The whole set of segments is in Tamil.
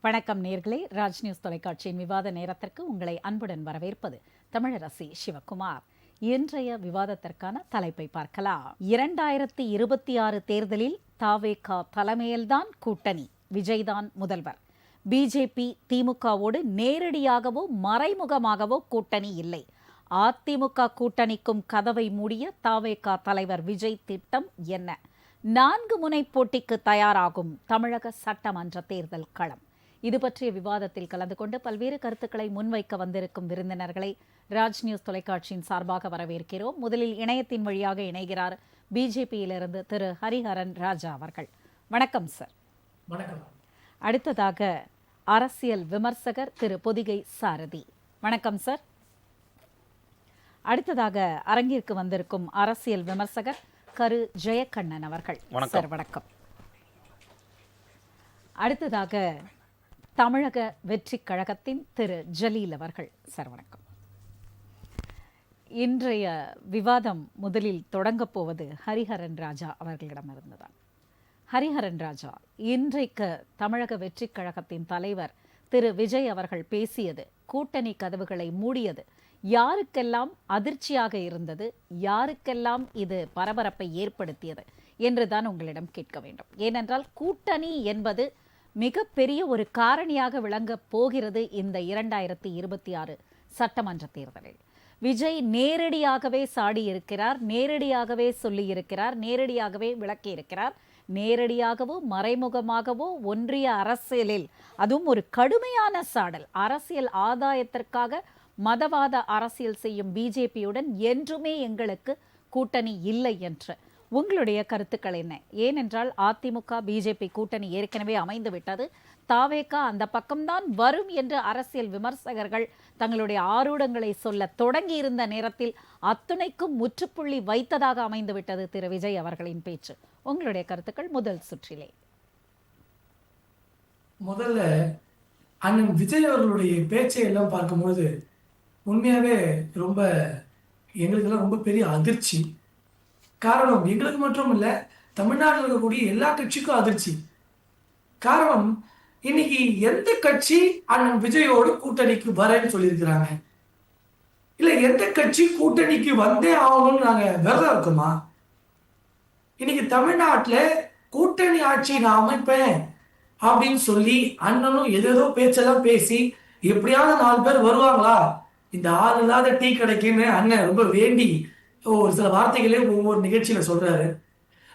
வணக்கம் நேர்களே, ராஜ் நியூஸ் தொலைக்காட்சியின் விவாத நேரத்திற்கு உங்களை அன்புடன் வரவேற்பது தமிழரசி சிவகுமார். இன்றைய விவாதத்திற்கான தலைப்பை பார்க்கலாம். 2026 தேர்தலில் தாவேகா தலைமையில்தான் கூட்டணி, விஜய்தான் முதல்வர். பிஜேபி திமுகவோடு நேரடியாகவோ மறைமுகமாகவோ கூட்டணி இல்லை. அதிமுக கூட்டணிக்கும் கதவை மூடிய தாவேகா தலைவர் விஜய் திட்டம் என்ன? 4 முனை போட்டிக்கு தயாராகும் தமிழக சட்டமன்ற தேர்தல் களம். இது பற்றிய விவாதத்தில் கலந்து கொண்டு பல்வேறு கருத்துக்களை முன்வைக்க வந்திருக்கும் விருந்தினர்களை ராஜ் நியூஸ் தொலைக்காட்சியின் சார்பாக வரவேற்கிறோம். முதலில் இணையத்தின் வழியாக இணைகிறார் பிஜேபியிலிருந்து திரு ஹரிஹரன் ராஜா அவர்கள். வணக்கம் சார். வணக்கம். அடுத்ததாக அரசியல் விமர்சகர் திரு பொதிகை சாரதி. வணக்கம் சார். அடுத்ததாக அரங்கிற்கு வந்திருக்கும் அரசியல் விமர்சகர் கரு ஜெயக்கண்ணன் அவர்கள். சார் வணக்கம். அடுத்ததாக தமிழக வெற்றி கழகத்தின் திரு ஜலீல் அவர்கள். சார் வணக்கம். இன்றைய விவாதம் முதலில் தொடங்கப் போவது ஹரிஹரன் ராஜா அவர்களிடமிருந்துதான். ஹரிஹரன் ராஜா, இன்றைக்கு தமிழக வெற்றி கழகத்தின் தலைவர் திரு விஜய் அவர்கள் பேசியது கூட்டணி கதவுகளை மூடியது யாருக்கெல்லாம் அதிர்ச்சியாக இருந்தது, யாருக்கெல்லாம் இது பரபரப்பை ஏற்படுத்தியது என்றுதான் உங்களிடம் கேட்க வேண்டும். ஏனென்றால் கூட்டணி என்பது மிகப்பெரிய ஒரு காரணியாக விளங்கப் போகிறது இந்த 2026 சட்டமன்ற தேர்தலில். விஜய் நேரடியாகவே சாடியிருக்கிறார், நேரடியாகவே சொல்லியிருக்கிறார், நேரடியாகவே விளக்கியிருக்கிறார். நேரடியாகவோ மறைமுகமாகவோ ஒன்றிய அரசியலில், அதுவும் ஒரு கடுமையான சாடல், அரசியல் ஆதாயத்திற்காக மதவாத அரசியல் செய்யும் பிஜேபியுடன் என்றுமே எங்களுக்கு கூட்டணி இல்லை என்று உங்களுடைய கருத்துக்கள் என்ன? ஏனென்றால் அதிமுக பிஜேபி கூட்டணி ஏற்கனவே அமைந்து விட்டது. தாவேகா அந்த பக்கம்தான் வரும் என்று அரசியல் விமர்சகர்கள் தங்களுடைய ஆரூடங்களை சொல்ல தொடங்கி இருந்த நேரத்தில் அத்துணைக்கும் முற்றுப்புள்ளி வைத்ததாக அமைந்து விட்டது திரு விஜய் அவர்களின் பேச்சு. உங்களுடைய கருத்துக்கள் முதல் சுற்றிலே. முதல்ல அண்ணன் விஜய் அவர்களுடைய பேச்சை எல்லாம் பார்க்கும்போது உண்மையாவே ரொம்ப எங்களுக்கெல்லாம் ரொம்ப பெரிய அதிர்ச்சி. காரணம், எங்களுக்கு மட்டும் இல்லை, தமிழ்நாட்டில் இருக்கக்கூடிய எல்லா கட்சிக்கும் அதிர்ச்சி. காரணம், இன்னைக்கு எந்த கட்சி அண்ணன் விஜயோடு கூட்டணிக்கு வரேன்னு சொல்லியிருக்கிறாங்க? இல்லை, எந்த கட்சி கூட்டணிக்கு வந்தே ஆகணும்னு நாங்கள் விரதம் இருக்கோமா? இன்னைக்கு தமிழ்நாட்டில் கூட்டணி ஆட்சி நான் அமைப்பேன் அப்படின்னு சொல்லி அண்ணனும் ஏதேதோ பேச்செல்லாம் பேசி எப்படியாவது 4 பேர் வருவாங்களா இந்த ஆள் இல்லாத டீ கிடைக்குன்னு அண்ணன் ரொம்ப வேண்டி ஒரு சில வார்த்தைகளே ஒவ்வொரு நிகழ்ச்சியில சொல்றாரு.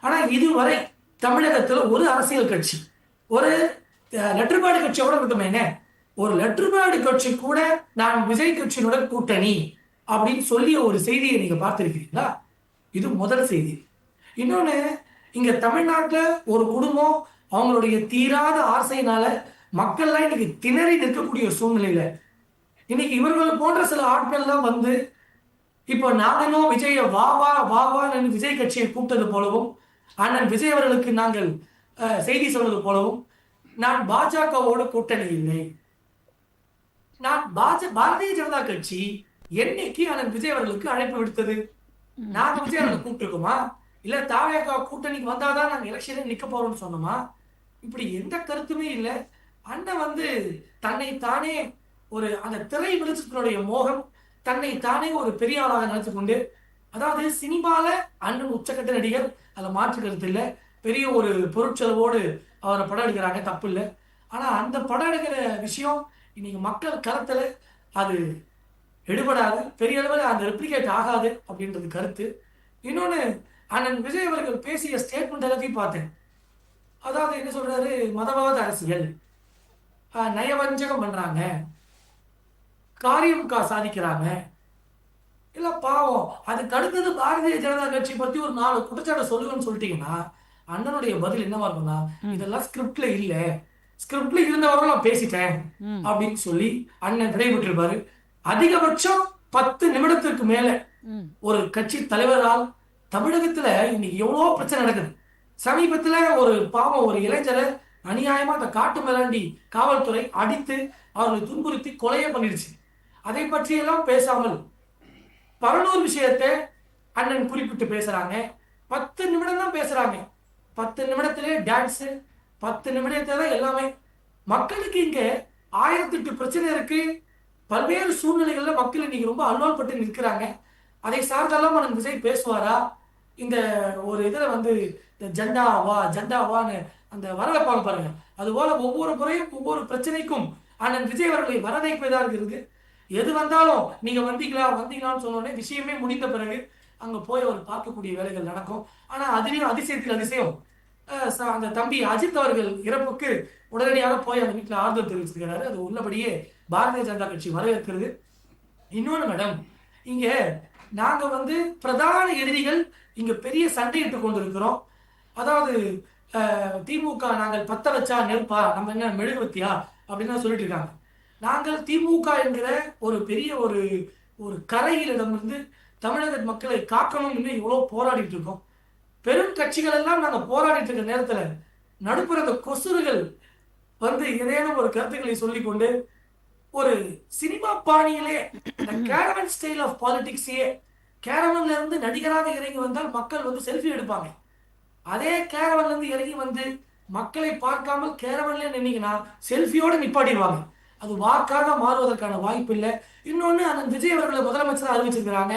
ஆனா இதுவரை தமிழகத்துல ஒரு அரசியல் கட்சி, ஒரு லெட்டர்பேடு கட்சியோட இருக்குமேங்க, ஒரு லெட்டர்பேடு கட்சி கூட நான் விஜய் கட்சியினோட கூட்டணி அப்படின்னு சொல்லி ஒரு செய்தியை நீங்க பார்த்திருக்கிறீங்களா? இது முதல் செய்தி. இன்னொன்னு, இங்க தமிழ்நாட்டுல ஒரு குடும்பம் அவங்களுடைய தீராத ஆசையினால மக்கள்லாம் இன்னைக்கு திணறி நிற்கக்கூடிய சூழ்நிலையில இன்னைக்கு இவர்கள் போன்ற சில ஆட்கள் தான் வந்து இப்போ நாங்களும் விஜய வாவான்னு விஜய் கட்சியை கூப்பிட்டது போலவும், அண்ணன் விஜய் அவர்களுக்கு நாங்கள் செய்தி சொல்வது போலவும், நான் பாஜகவோட கூட்டணி இல்லை, நான் பாரதிய ஜனதா கட்சி என்னைக்கு அண்ணன் விஜய் அவர்களுக்கு அழைப்பு விடுத்தது? நாங்க விஜய் அவர்களை கூப்பிட்டுருக்கோமா? இல்ல தாவேகா கூட்டணிக்கு வந்தாதான் நாங்க எலெக்ஷன்ல நிக்க போறோம்னு சொன்னோமா? இப்படி எந்த கருத்துமே இல்லை. அண்ணன் வந்து தன்னை தானே ஒரு அந்த திரை வெளிச்சத்தினுடைய மோகம், தன்னை தானே ஒரு பெரிய ஆளாக நினைத்து கொண்டு, அதாவது சினிமால அண்ணன் உச்சக்கட்ட நடிகர், அதை மாற்று கருத்து இல்லை, பெரிய ஒரு பொருட்செலவோடு அவரை படம் எடுக்கிறாங்க, தப்பு இல்லை. ஆனா அந்த படம் எடுக்கிற விஷயம் இன்னைக்கு மக்கள் கருத்துல அது எடுபடாது, பெரிய அளவில் அந்த ரெப்ளிகேட் ஆகாது அப்படின்றது கருத்து. இன்னொன்னு, அண்ணன் விஜய் அவர்கள் பேசிய ஸ்டேட்மெண்ட் எல்லாத்தையும் பார்த்தேன். அதாவது என்ன சொல்றாரு, மதவாத அரசியல், நயவஞ்சகம் பண்றாங்க, காரியம் சாதிக்கிறாங்க. இல்ல பாவம், அதுக்கு அடுத்தது பாரதிய ஜனதா கட்சி பத்தி ஒரு 4 குற்றச்சாட்டை சொல்லுங்கன்னு சொல்லிட்டீங்கன்னா அண்ணனுடைய பதில் என்னவா இருக்கும்னா, இதெல்லாம் ஸ்கிரிப்ட்ல இல்ல, ஸ்கிரிப்ட்ல இருந்தவரை நான் பேசிட்டேன் அப்படின்னு சொல்லி அண்ணன் விடைபெற்றிருப்பாரு. அதிகபட்சம் 10 நிமிடத்திற்கு மேல ஒரு கட்சி தலைவரால் தமிழகத்துல இன்னைக்கு எவ்வளவு பிரச்சனை நடக்குது. சமீபத்துல ஒரு பாவம் ஒரு இளைஞரை அநியாயமா அந்த காட்டு மிராண்டி காவல்துறை அடித்து அவர்களை துன்புறுத்தி கொலையே பண்ணிடுச்சு. அதை பற்றியெல்லாம் பேசாமல் பரலூர் விஷயத்தை அண்ணன் குறிப்பிட்டு பேசுறாங்க. 10 நிமிடம் தான் பேசுறாங்க. 10 நிமிடத்திலே டான்ஸ், 10 நிமிடத்துல எல்லாமே. மக்களுக்கு இங்க 1008 பிரச்சனை இருக்கு. பல்வேறு சூழ்நிலைகள்ல மக்கள் இன்னைக்கு ரொம்ப அல்லோல்பட்டு நிற்கிறாங்க. அதை சார்ந்தெல்லாம் அண்ணன் விஜய் பேசுவாரா? இந்த ஒரு இதுல வந்து இந்த ஜெண்டாவான்னு அந்த வரவேற்பாங்க பாருங்க. அதுபோல ஒவ்வொரு முறையும் ஒவ்வொரு பிரச்சனைக்கும் அண்ணன் விஜய் அவர்களை வரவேற்பதா இருக்கிறது. எது வந்தாலும் நீங்க வந்தீங்களான்னு சொன்ன உடனே விஷயமே முடிந்த பிறகு அங்க போய் அவர் பார்க்கக்கூடிய வேலைகள் நடக்கும். ஆனா அதிலையும் அதிசயத்தில் அதிசயம் அந்த தம்பி அஜித் அவர்கள் இறப்புக்கு உடனடியாக போய் அந்த வீட்டில் ஆறுதல் தெரிவிச்சிருக்கிறாரு. அது உள்ளபடியே பாரதிய ஜனதா கட்சி வரவேற்கிறது. இன்னொன்று மேடம், இங்க நாங்க வந்து பிரதான எதிரிகள் இங்க பெரிய சண்டையிட்டு கொண்டிருக்கிறோம். அதாவது திமுக நாங்கள் பத்த வச்சா நெருப்பா, நம்ம என்ன மெழுகுவத்தியா அப்படின்னு சொல்லிட்டு இருக்காங்க. நாங்கள் திமுக என்கிற ஒரு பெரிய ஒரு ஒரு கரையிலிடமிருந்து தமிழக மக்களை காக்கணும் என்று இவ்வளவு போராடிட்டு இருக்கோம். பெரும் கட்சிகள் எல்லாம் நாங்க போராடிட்டு இருக்க நேரத்துல நடுப்புற அந்த கொசுறுகள் வந்து ஏதேனும் ஒரு கருத்துக்களை சொல்லிக்கொண்டு ஒரு சினிமா பாணியிலே கேரவன் ஸ்டைல் ஆஃப் பாலிடிக்ஸையே, கேரவன்ல இருந்து நடிகராக இறங்கி வந்தால் மக்கள் வந்து செல்ஃபி எடுப்பாங்க. அதே கேரவன்ல இருந்து இறங்கி வந்து மக்களை பார்க்காமல் கேரவன்ல நின்னீங்கன்னா செல்ஃபியோட நிப்பாட்டிடுவாங்க. அது வாக்காக மாறுவதற்கான வாய்ப்பு இல்லை. இன்னொன்னு அந்த விஜய் அவர்களை முதலமைச்சராக அறிவிச்சிருக்கிறாங்க.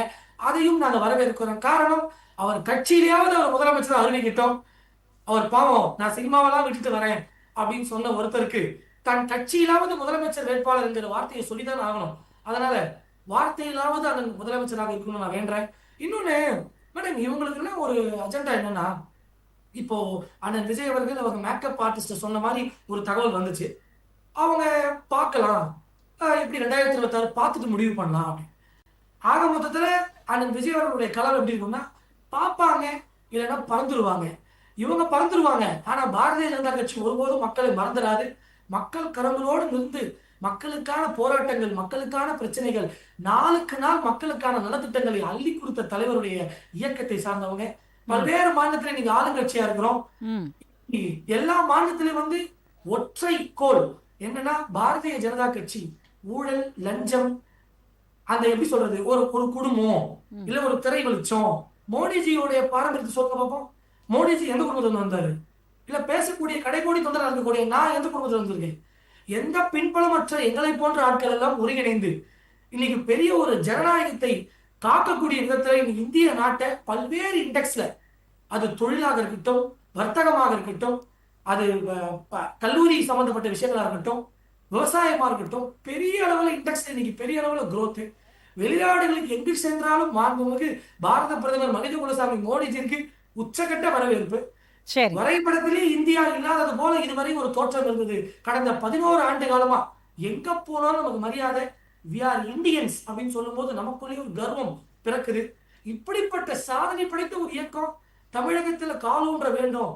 அதையும் நாங்க வரவேற்கிறோம். காரணம், அவர் கட்சியிலேயாவது அவர் முதலமைச்சராக அறிவிக்கிட்டோம். அவர் பாவம் நான் சினிமாவெல்லாம் விட்டுட்டு வரேன் அப்படின்னு சொன்ன ஒருத்தருக்கு தன் கட்சியிலாவது முதலமைச்சர் வேட்பாளர் என்கிற வார்த்தையை சொல்லிதான் ஆகணும். அதனால வார்த்தையிலாவது அந்த முதலமைச்சராக இருக்கணும்னு நான் வேண்டேன். இன்னொன்னு மேடம், இவங்களுக்குன்னா ஒரு அஜெண்டா என்னன்னா, இப்போ அண்ணன் விஜய் அவர்கள் அவங்க மேக்கப் ஆர்டிஸ்ட் சொன்ன மாதிரி ஒரு தகவல் வந்துச்சு. அவங்க பார்க்கலாம், இப்படி 2026 பார்த்துட்டு முடிவு பண்ணலாம் அப்படின்னு. ஆக மொத்தத்துல அண்ணன் விஜய் அவர்களுடைய கலர் எப்படி இருக்கும்னா, பார்ப்பாங்க இல்லைன்னா பறந்துருவாங்க. இவங்க பறந்துருவாங்க. ஆனா பாரதிய ஜனதா கட்சி ஒருபோதும் மக்களை மறந்துடாது. மக்கள் கரங்களோடு நின்று மக்களுக்கான போராட்டங்கள், மக்களுக்கான பிரச்சனைகள், நாளுக்கு நாள் மக்களுக்கான நலத்திட்டங்களை அள்ளி கொடுத்த தலைவருடைய இயக்கத்தை சார்ந்தவங்க. பல்வேறு மாநிலத்துல நீங்க ஆளுங்கட்சியா இருக்கிறோம். எல்லா மாநிலத்திலும் வந்து ஒற்றை கோல் என்னன்னா, பாரதிய ஜனதா கட்சி ஊழல், லஞ்சம், அந்த எப்படி சொல்றது, ஒரு ஒரு குடும்பம் இல்ல ஒரு திரை வெளிச்சம். மோடிஜியோடைய பாரம்பரியத்தை சொல்லுங்க பார்ப்போம். மோடிஜி எந்த குடும்பத்துல வந்தாரு? இல்ல பேசக்கூடிய கடைகோடி தொண்டராக இருக்கக்கூடிய நான் எந்த குடும்பத்துல வந்திருக்கேன்? எந்த பின்பலமற்ற எங்களை போன்ற ஆட்கள் எல்லாம் ஒருங்கிணைந்து இன்னைக்கு பெரிய ஒரு ஜனநாயகத்தை காக்கக்கூடிய விதத்துல இன்னைக்கு இந்திய நாட்டை பல்வேறு இண்டெக்ஸ்ல, அது தொழிலாக இருக்கட்டும், வர்த்தகமாக இருக்கட்டும், அது கல்லூரி சம்பந்தப்பட்ட விஷயங்களா இருக்கட்டும், விவசாயமா இருக்கட்டும், பெரிய அளவுல இண்டெக்ஸ் இன்னைக்கு பெரிய அளவுல குரோத். வெளிநாடுகளுக்கு எங்கு சென்றாலும் மாண்புமிகு பாரத பிரதமர் மனித குலசாமி மோடிஜிக்கு உச்சகட்ட வரவேற்பு. வரைபடத்திலே இந்தியா இல்லாதது போல இதுவரை ஒரு தோற்றம் இருந்தது. கடந்த 11 ஆண்டு காலமா எங்க போனாலும் நமக்கு மரியாதை. வி ஆர் இந்தியன்ஸ் அப்படின்னு சொல்லும் போது நமக்குள்ளேயே ஒரு கர்வம் பிறக்குது. இப்படிப்பட்ட சாதனை படைத்த ஒரு இயக்கம் தமிழகத்துல காலூன்ற வேண்டும்.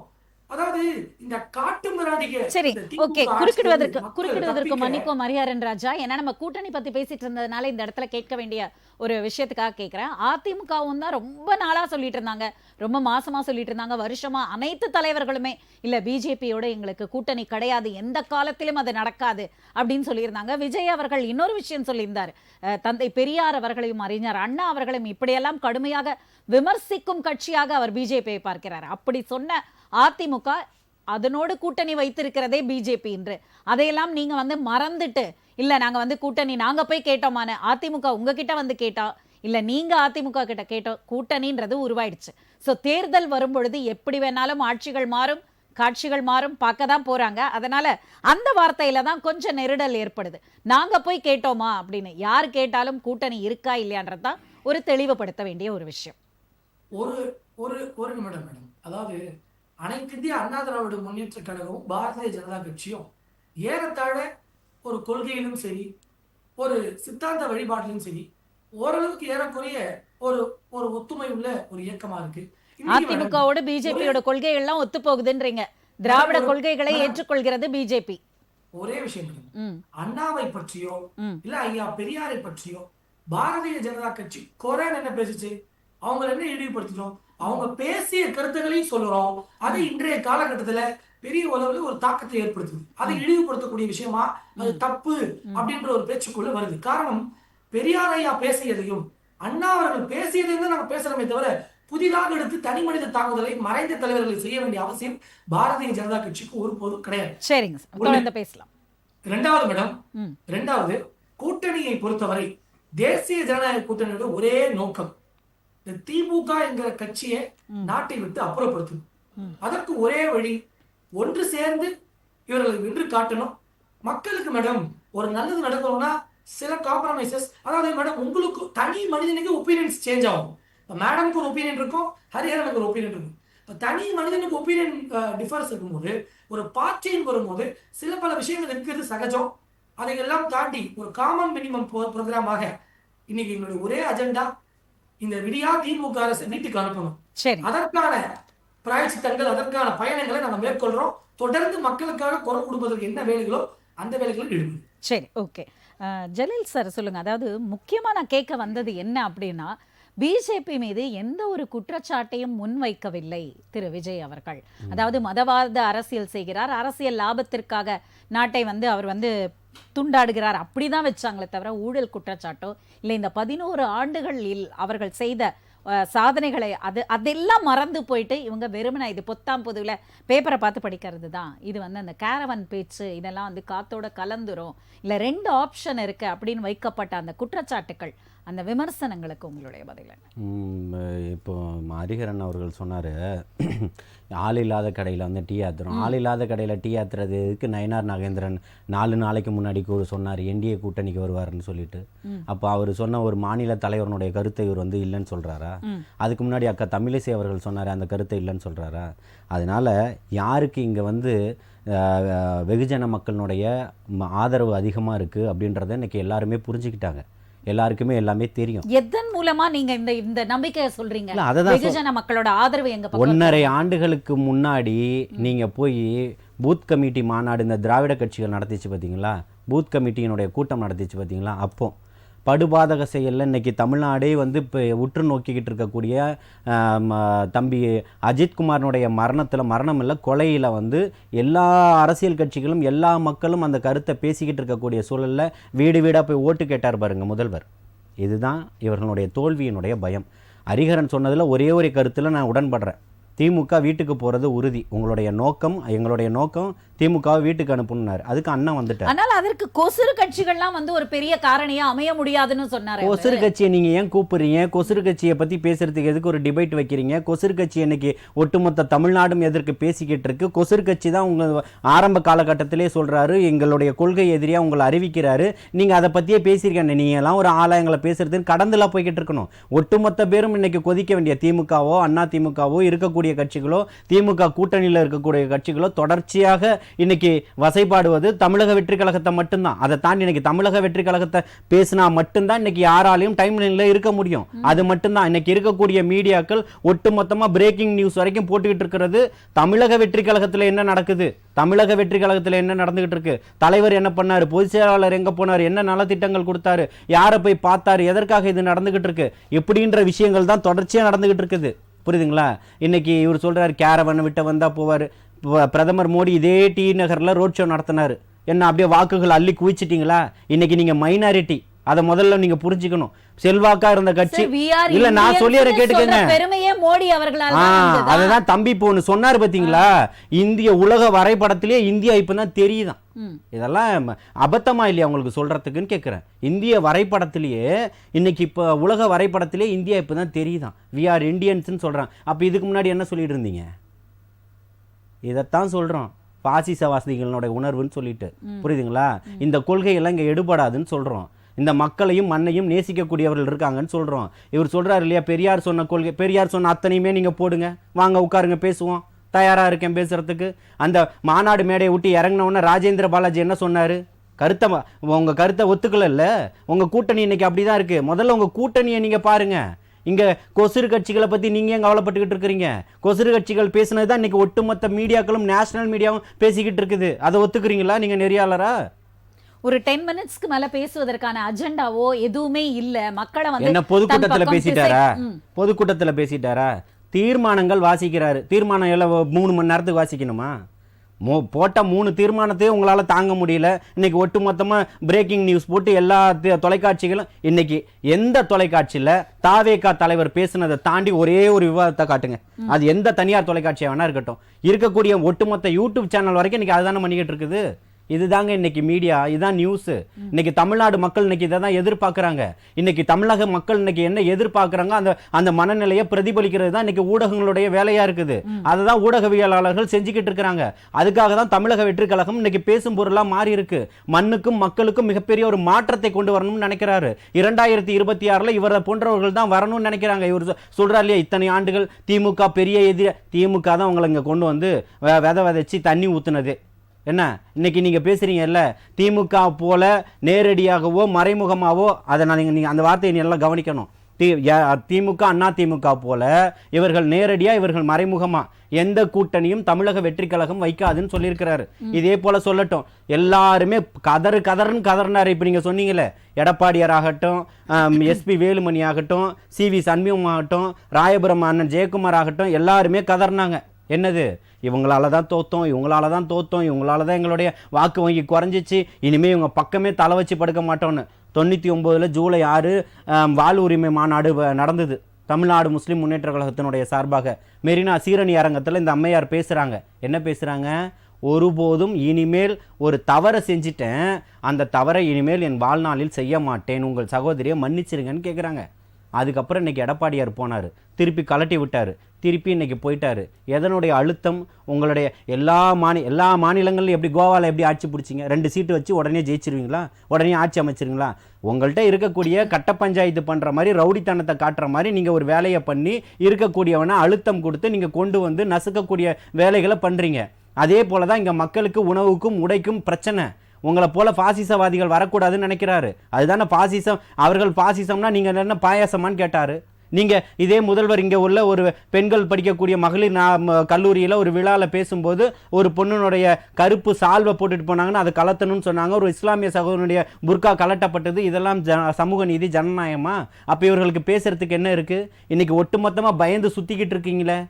அதாவது இந்த காட்டு மிராண்டிக்கு சரி, ஓகே, குறுக்கிடுவதற்கு மன்னிப்போம் ஹரிஹரன் ராஜா. ஏன்னா நம்ம கூட்டணி பத்தி பேசிட்டு இருந்ததுனால இந்த இடத்துல கேட்க வேண்டிய ஒரு விஷயத்துக்காக கேட்கிறேன். அதிமுகவும் தான் ரொம்ப நாளா சொல்லிட்டு இருந்தாங்க, ரொம்ப மாசமா சொல்லிட்டு இருந்தாங்க, வருஷமா அனைத்து தலைவர்களுமே இல்ல பிஜேபியோட எங்களுக்கு கூட்டணி கிடையாது, எந்த காலத்திலும் அது நடக்காது அப்படின்னு சொல்லியிருந்தாங்க. விஜய் அவர்கள் இன்னொரு விஷயம் சொல்லியிருந்தார், தந்தை பெரியார் அவர்களையும் அறிஞர் அண்ணா அவர்களையும் இப்படியெல்லாம் கடுமையாக விமர்சிக்கும் கட்சியாக அவர் பிஜேபியை பார்க்கிறார். அப்படி சொன்ன அதிமுக அதனோடு கூட்டணி வைத்திருக்கிறதே பிஜேபி என்று. அதையெல்லாம் நீங்க வந்து மறந்துட்டு இல்ல நாங்க வந்து கூட்டணி நாங்க போய் கேட்டோமான, அதிமுக உங்ககிட்ட வந்து கேட்டா இல்ல நீங்க அதிமுக கிட்ட கேட்டோம், கூட்டணின்றது உருவாயிடுச்சு. ஸோ தேர்தல் வரும்பொழுது எப்படி வேணாலும் ஆட்சிகள் மாறும், காட்சிகள் மாறும், பார்க்க தான் போறாங்க. அதனால அந்த வார்த்தையில தான் கொஞ்சம் நெருடல் ஏற்படுது. நாங்க போய் கேட்டோமா அப்படின்னு. யார் கேட்டாலும் கூட்டணி இருக்கா இல்லையான்றதான் ஒரு தெளிவுபடுத்த வேண்டிய ஒரு விஷயம். ஒரு ஒரு ஒரு நிமிடம் மேடம், அதாவது அனைத்து இந்திய அண்ணா திராவிட முன்னேற்ற கழகமும் பாரதிய ஜனதா கட்சியும் ஏறத்தாழ ஒரு கொள்கையிலும் சரி, ஒரு சித்தாந்த வழிபாட்டிலும் சரி, ஓரளவுக்கு ஏறக்குறைய ஒரு ஒரு ஒத்துமை உள்ள ஒரு இயக்கமா இருக்கு. அதிமுகவோட பிஜேபியோட கொள்கைகள்லாம் ஒத்து போகுதுன்றீங்க. திராவிட கொள்கைகளை ஏற்றுக்கொள்கிறது பிஜேபி. ஒரே விஷயம், அண்ணாவை பற்றியோ இல்ல ஐயா பெரியாரை பற்றியோ பாரதிய ஜனதா கட்சி குறைன்னு என்ன பேசுச்சு? அவங்க என்ன இழிவுபடுத்திட்டோம்? அவங்க பேசிய கருத்துக்களையும் சொல்லுறோம். அது இன்றைய காலகட்டத்துல பெரிய அளவுல ஒரு தாக்கத்தை ஏற்படுத்துது. அதை இழிவுபடுத்தக்கூடிய விஷயமா அது தப்பு அப்படின்ற ஒரு பேச்சுக்குள்ள வருது. காரணம், பெரியார் ஐயா பேசியதையும் அண்ணா அவர்கள் பேசியதையும் தான் நாங்க பேசுறோமே தவிர புதிதாக எடுத்து தனி மனித தாக்குதலை மறைந்த தலைவர்களை செய்ய வேண்டிய அவசியம் பாரதிய ஜனதா கட்சிக்கு ஒருபோதும் கிடையாது. சரிங்க, தொடர்ந்து பேசலாம். ரெண்டாவது மேடம், ரெண்டாவது கூட்டணியை பொறுத்தவரை தேசிய ஜனநாயக கூட்டணியோட ஒரே நோக்கம் இந்த திமுக என்கிற கட்சியை நாட்டை விட்டு அப்புறப்படுத்தணும். அதற்கு ஒரே வழி ஒன்று சேர்ந்து இவர்களை வென்று காட்டணும். மக்களுக்கு மேடம் ஒரு நல்லது நடக்கணும்னா சில காம்ப்ரமைசஸ், அதாவது மேடம் உங்களுக்கு தனி மனிதனுக்கு ஒப்பீனியன்ஸ் சேஞ்ச் ஆகும். மேடம்க்கு ஒரு ஒப்பீனியன் இருக்கும், ஹரிஹரனுக்கு ஒரு ஒப்பீனியன் இருக்கும். தனி மனிதனுக்கு ஒப்பீனியன் டிஃபரன்ஸ் இருக்கும்போது ஒரு பார்ட்டின்னு வரும்போது சில பல விஷயங்கள் இருக்கிறது சகஜம். அதையெல்லாம் தாண்டி ஒரு காமன் மினிமம் ப்ரோக்ராமாக இன்னைக்கு எங்களுடைய ஒரே அஜெண்டா இந்த விடியா திமுக அரசு வீட்டுக்கு அனுப்பணும். அதற்கான பிராயச்சித்தங்கள், அதற்கான பயணங்களை நாங்கள் மேற்கொள்றோம். தொடர்ந்து மக்களுக்காக குரல் கொடுப்பதற்கு என்ன வேலைகளோ அந்த வேலைகளும் ஈடுபடும். சரி, ஓகே. ஜலீல் சார் சொல்லுங்க. அதாவது முக்கியமா நான் கேட்க வந்தது என்ன அப்படின்னா, பிஜேபி மீது எந்த ஒரு குற்றச்சாட்டையும் முன்வைக்கவில்லை திரு விஜய் அவர்கள். அதாவது மதவாத அரசியல் செய்கிறார், அரசியல் லாபத்திற்காக நாட்டை அவர் துண்டாடுகிறார் அப்படிதான் வச்சாங்களே தவிர ஊழல் குற்றச்சாட்டோ இல்லை இந்த 11 ஆண்டுகளில் அவர்கள் செய்த சாதனைகளை அதெல்லாம் மறந்து போயிட்டு இவங்க வெறுமனை இது பொத்தாம் பொதுவில் பேப்பரை பார்த்து படிக்கிறது தான். இது அந்த கேரவன் பேச்சு இதெல்லாம் காத்தோட கலந்துரும், இல்லை 2 ஆப்ஷன் இருக்கு அப்படின்னு வைக்கப்பட்ட அந்த குற்றச்சாட்டுகள், அந்த விமர்சனங்களுக்கு உங்களுடைய பதில் என்ன? இப்போ ஹரிஹரன் அவர்கள் சொன்னார், ஆள் இல்லாத கடையில் டீ ஆத்துறோம். ஆள் இல்லாத கடையில் டீ ஆத்துறதுக்கு நயினார் நாகேந்திரன் 4 நாளைக்கு முன்னாடி சொன்னார் என்டிஏ கூட்டணிக்கு வருவார்னு சொல்லிட்டு. அப்போ அவர் சொன்ன ஒரு மாநில தலைவருடைய கருத்தை இவர் இல்லைன்னு சொல்கிறாரா? அதுக்கு முன்னாடி அக்கா தமிழிசை அவர்கள் சொன்னார் அந்த கருத்தை இல்லைன்னு சொல்கிறாரா? அதனால் யாருக்கு இங்கே வெகுஜன மக்களினுடைய ஆதரவு அதிகமாக இருக்குது அப்படின்றத இன்றைக்கி எல்லாருமே புரிஞ்சுக்கிட்டாங்க. எல்லாருக்குமே எல்லாமே தெரியும். எதன் மூலமா நீங்க இந்த நம்பிக்கையை சொல்றீங்க? வெகுஜன மக்களோட ஆதரவு எங்க? 1.5 ஆண்டுகளுக்கு முன்னாடி நீங்க போய் பூத் கமிட்டி மாநாடு இந்த திராவிட கட்சிகள் நடத்திச்சு பார்த்தீங்களா, பூத் கமிட்டியினுடைய கூட்டம் நடத்திச்சு பார்த்தீங்களா, அப்போ படுபாதக செயலில் இன்றைக்கி தமிழ்நாடே இப்போ உற்று நோக்கிக்கிட்டு இருக்கக்கூடிய தம்பி அஜித்குமாரனுடைய மரணம் இல்லை கொலையில் எல்லா அரசியல் கட்சிகளும் எல்லா மக்களும் அந்த கருத்தை பேசிக்கிட்டு இருக்கக்கூடிய சூழலில் வீடு வீடாக போய் ஓட்டு கேட்டார் பாருங்க முதல்வர். இதுதான் இவர்களுடைய தோல்வியினுடைய பயம். ஹரிஹரன் சொன்னதில் ஒரே ஒரு கருத்தில் நான் உடன்படுறேன். திமுக வீட்டுக்கு போகிறது உறுதி. எங்களுடைய நோக்கம் திமுகவை வீட்டுக்கு அனுப்புனார். அதுக்கு அண்ணன் வந்துட்டார். ஆனால் அதற்கு கொசுறு கட்சிகள்லாம் ஒரு பெரிய காரணியா அமைய முடியாதுன்னு சொன்னாரு. கொசுறு கட்சியை நீங்க ஏன் கூப்பிடுறீங்க? கொசுறு கட்சியை பத்தி பேசுறதுக்கு எதுக்கு ஒரு டிபேட் வைக்கிறீங்க? கொசுறு கட்சி இன்னைக்கு ஒட்டுமொத்த தமிழ்நாடும் எதற்கு பேசிக்கிட்டு இருக்கு? கொசுறு கட்சி தான் உங்க ஆரம்ப காலகட்டத்திலே சொல்றாரு எங்களுடைய கொள்கை எதிரியா உங்களை அறிவிக்கிறாரு. நீங்க அதை பத்தியே பேசியிருக்கீங்க. நீங்க எல்லாம் ஒரு ஆளா எங்களை பேசுறதுன்னு கடந்துலாம் போய்கிட்டு இருக்கணும். ஒட்டுமொத்த பேரும் இன்னைக்கு கொதிக்க வேண்டிய திமுகவோ அண்ணா திமுகவோ இருக்கக்கூடிய கட்சிகளோ திமுக கூட்டணியில் இருக்கக்கூடிய கட்சிகளோ தொடர்ச்சியாக இன்னைக்கு வசைபாடுவது தமிழக வெற்றி கழகத்தை மட்டும்தான். அதை தாண்டி இன்னைக்கு தமிழக வெற்றி கழகத்தை பேசினா மட்டும்தான் இன்னைக்கு யாராலையும் டைம் லைன்ல இருக்க முடியும். அது மட்டும்தான் இன்னைக்கு இருக்கக்கூடிய மீடியாக்கள் ஒட்டுமொத்தமா பிரேக்கிங் நியூஸ் வரைக்கும் போட்டுக்கிட்டு இருக்கிறது. தமிழக வெற்றி கழகத்தில் என்ன நடக்குது, தமிழக வெற்றி கழகத்தில் என்ன நடந்துகிட்டு இருக்கு, தலைவர் என்ன பண்ணாரு, பொதுச் செயலாளர் எங்க போனார், என்ன நலத்திட்டங்கள் கொடுத்தாரு, யாரை போய் பார்த்தாரு, எதற்காக இது நடந்துகிட்டு இருக்கு, இப்படின்ற விஷயங்கள் தான் தொடர்ச்சியா நடந்துகிட்டு இருக்குது. புரியுதுங்களா? இன்னைக்கு இவர் சொல்றாரு கேரவன் விட்ட வந்தா போவார். பிரதமர் மோடி இதே டி நகர்ல ரோட் ஷோ நடத்தினாரு. என்ன அப்படியே வாக்குகள் அள்ளி குவிச்சிட்டீங்களா? இன்னைக்கு நீங்க மைனாரிட்டி, அதை முதல்ல நீங்க புரிஞ்சுக்கணும். செல்வாக்கா இருந்த கட்சி இல்ல, நான் சொல்லியற கேட்டுக்கங்க. அதுதான் தம்பி இப்போ ஒன்று சொன்னாரு பாத்தீங்களா, இந்திய உலக வரைபடத்திலேயே இந்தியா இப்பதான் தெரியுதான். இதெல்லாம் அபத்தமா இல்லையா உங்களுக்கு சொல்றதுக்குன்னு கேட்கிறேன். இந்திய வரைபடத்திலேயே இன்னைக்கு இப்ப உலக வரைபடத்திலேயே இந்தியா இப்பதான் தெரியுதான். வி ஆர் இண்டியன்ஸ் சொல்றான். அப்ப இதுக்கு முன்னாடி என்ன சொல்லிட்டு இருந்தீங்க? இதைத்தான் சொல்றோம், பாசிசவாசிகளுடைய உணர்வுன்னு சொல்லிட்டு. புரியுதுங்களா? இந்த கொள்கையெல்லாம் இங்க எடுபடாதுன்னு சொல்றோம். இந்த மக்களையும் மண்ணையும் நேசிக்கக்கூடியவர்கள் இருக்காங்கன்னு சொல்றோம். இவர் சொல்றாரு இல்லையா, பெரியார் சொன்ன கொள்கை, பெரியார் சொன்ன அத்தனையுமே நீங்க போடுங்க, வாங்க உட்காருங்க பேசுவோம், தயாரா இருக்கேன் பேசுறதுக்கு. அந்த மாநாடு மேடையை விட்டு இறங்கினவுடனே ராஜேந்திர பாலாஜி என்ன சொன்னாரு? உங்க கருத்தை ஒத்துக்கல. உங்க கூட்டணி இன்னைக்கு அப்படிதான் இருக்கு. முதல்ல உங்க கூட்டணியை நீங்க பாருங்க. இங்க கொசுறு கட்சிகளை பத்தி நீங்க ஏன் கவலைப்பட்டுக்கிட்டு இருக்கிறீங்க? கொசுறு கட்சிகள் பேசினதுதான் இன்னைக்கு ஒட்டுமொத்த மீடியாக்களும் நேஷனல் மீடியாவும் பேசிக்கிட்டு இருக்குது. அதை ஒத்துக்கிறீங்களா நீங்க நெறியாளரா? ஒரு 10 மினிட்ஸ்க்கு மேல பேசுவதற்கான அஜெண்டாவோ எதுவுமே இல்ல. மக்களை என்ன பொதுக்கூட்டத்துல பேசிட்டாரா? பொதுக்கூட்டத்துல பேசிட்டாரா? தீர்மானங்கள் வாசிக்கிறாரு. தீர்மானம் எல்லாம் 3 மணி நேரத்துக்கு வாசிக்கணுமா? போட்ட 3 தீர்மானத்தையே உங்களால் தாங்க முடியல. இன்னைக்கு ஒட்டுமொத்தமாக பிரேக்கிங் நியூஸ் போட்டு எல்லா தொலைக்காட்சிகளும், இன்னைக்கு எந்த தொலைக்காட்சியில் தாவேகா தலைவர் பேசுனதை தாண்டி ஒரே ஒரு விவாதத்தை காட்டுங்க. அது எந்த தனியார் தொலைக்காட்சியாக வேணா இருக்கட்டும், இருக்கக்கூடிய ஒட்டுமொத்த யூடியூப் சேனல் வரைக்கும் இன்னைக்கு அதுதானே பண்ணிக்கிட்டு இருக்குது. இதுதாங்க இன்னைக்கு மீடியா, இதுதான் நியூஸ். இன்னைக்கு தமிழ்நாடு மக்கள் இன்னைக்கு இதை தான் எதிர்பார்க்குறாங்க. இன்னைக்கு தமிழக மக்கள் இன்னைக்கு என்ன எதிர்பார்க்குறாங்க, அந்த மனநிலையை பிரதிபலிக்கிறது தான் இன்னைக்கு ஊடகங்களுடைய வேலையா இருக்குது. அதை தான் ஊடகவியலாளர்கள் செஞ்சுக்கிட்டு இருக்கிறாங்க. அதுக்காக தான் தமிழக வெற்றி கழகம் இன்னைக்கு பேசும் பொருளா மாறி இருக்கு. மண்ணுக்கும் மக்களுக்கும் மிகப்பெரிய ஒரு மாற்றத்தை கொண்டு வரணும்னு நினைக்கிறாரு. 2026 இவரை போன்றவர்கள் தான் வரணும்னு நினைக்கிறாங்க. இவர் சொல்றாரு இல்லையா, இத்தனை ஆண்டுகள் திமுக பெரிய எதிரி, திமுக தான் உங்களை இங்க கொண்டு வந்து விதைச்சு தண்ணி ஊத்துனது. என்ன இன்னைக்கு நீங்க பேசுறீங்கல்ல, திமுக போல நேரடியாகவோ மறைமுகமாவோ, அதை நீங்க அந்த வார்த்தையை எல்லாம் கவனிக்கணும். திமுக அண்ணா திமுக போல இவர்கள் நேரடியா இவர்கள் மறைமுகமா எந்த கூட்டணியும் தமிழக வெற்றி கழகம் வைக்காதுன்னு சொல்லியிருக்கிறாரு. இதே போல சொல்லட்டும், எல்லாருமே கதறுன்னு கதறினாரு. இப்ப நீங்க சொன்னீங்களே, எடப்பாடியார் ஆகட்டும், எஸ்பி வேலுமணி ஆகட்டும், CV சண்முகம் ஆகட்டும், ராயபுரம் அண்ணன் ஜெயக்குமார் ஆகட்டும், எல்லாருமே கதறினாங்க. என்னது, இவங்களால தான் தோத்தோம், இவங்களால தான் எங்களுடைய வாக்கு வங்கி குறைஞ்சிச்சு, இனிமே இவங்க பக்கமே தலை வச்சு படுக்க மாட்டோம்னு 99 ஜூலை 6 வாழ் உரிமை மாநாடு நடந்தது தமிழ்நாடு முஸ்லிம் முன்னேற்ற கழகத்தினுடைய சார்பாக. மெரினா சீரணி அரங்கத்தில் இந்த அம்மையார் பேசுகிறாங்க. என்ன பேசுகிறாங்க, ஒருபோதும் இனிமேல் ஒரு தவறை செஞ்சிட்டேன், அந்த தவறை இனிமேல் என் வாழ்நாளில் செய்ய மாட்டேன், உங்கள் சகோதரியை மன்னிச்சிருங்கன்னு கேட்குறாங்க. அதுக்கப்புறம் இன்னைக்கு எடப்பாடியார் போனார், திருப்பி கலட்டி விட்டார், திருப்பி இன்னைக்கு போயிட்டாரு. எதனுடைய அழுத்தம், உங்களுடைய எல்லா மாநிலங்களிலும் எப்படி கோவாவில் எப்படி ஆட்சி பிடிச்சிங்க, 2 சீட்டு வச்சு உடனே ஜெயிச்சிருவீங்களா, உடனே ஆட்சி அமைச்சிருங்களா? உங்கள்கிட்ட இருக்கக்கூடிய கட்ட பஞ்சாயத்து பண்ணுற மாதிரி, ரவுடித்தனத்தை காட்டுற மாதிரி நீங்கள் ஒரு வேலையை பண்ணி இருக்கக்கூடியவனை அழுத்தம் கொடுத்து நீங்கள் கொண்டு வந்து நசுக்கக்கூடிய வேலைகளை பண்ணுறீங்க. அதே போல தான் இங்கே மக்களுக்கு உணவுக்கும் உடைக்கும் பிரச்சனை. உங்களை போல பாசிசவாதிகள் வரக்கூடாதுன்னு நினைக்கிறாரு. அதுதானே பாசிசம். அவர்கள் பாசிசம்னா நீங்கள் என்ன பாயாசமான்னு கேட்டார். நீங்கள் இதே முதல்வர் இங்கே உள்ள ஒரு பெண்கள் படிக்கக்கூடிய மகளிர் கல்லூரியில் ஒரு விழாவில் பேசும்போது ஒரு பொண்ணுனுடைய கருப்பு சால்வை போட்டுட்டு போனாங்கன்னு அதை கலத்தணும்னு சொன்னாங்க. ஒரு இஸ்லாமிய சகோதரனுடைய புர்கா கலட்டப்பட்டது. இதெல்லாம் சமூக நீதி, ஜனநாயகமா? அப்போ இவர்களுக்கு பேசுறதுக்கு என்ன இருக்குது? இன்னைக்கு ஒட்டுமொத்தமாக பயந்து சுற்றிக்கிட்டு இருக்கீங்களே.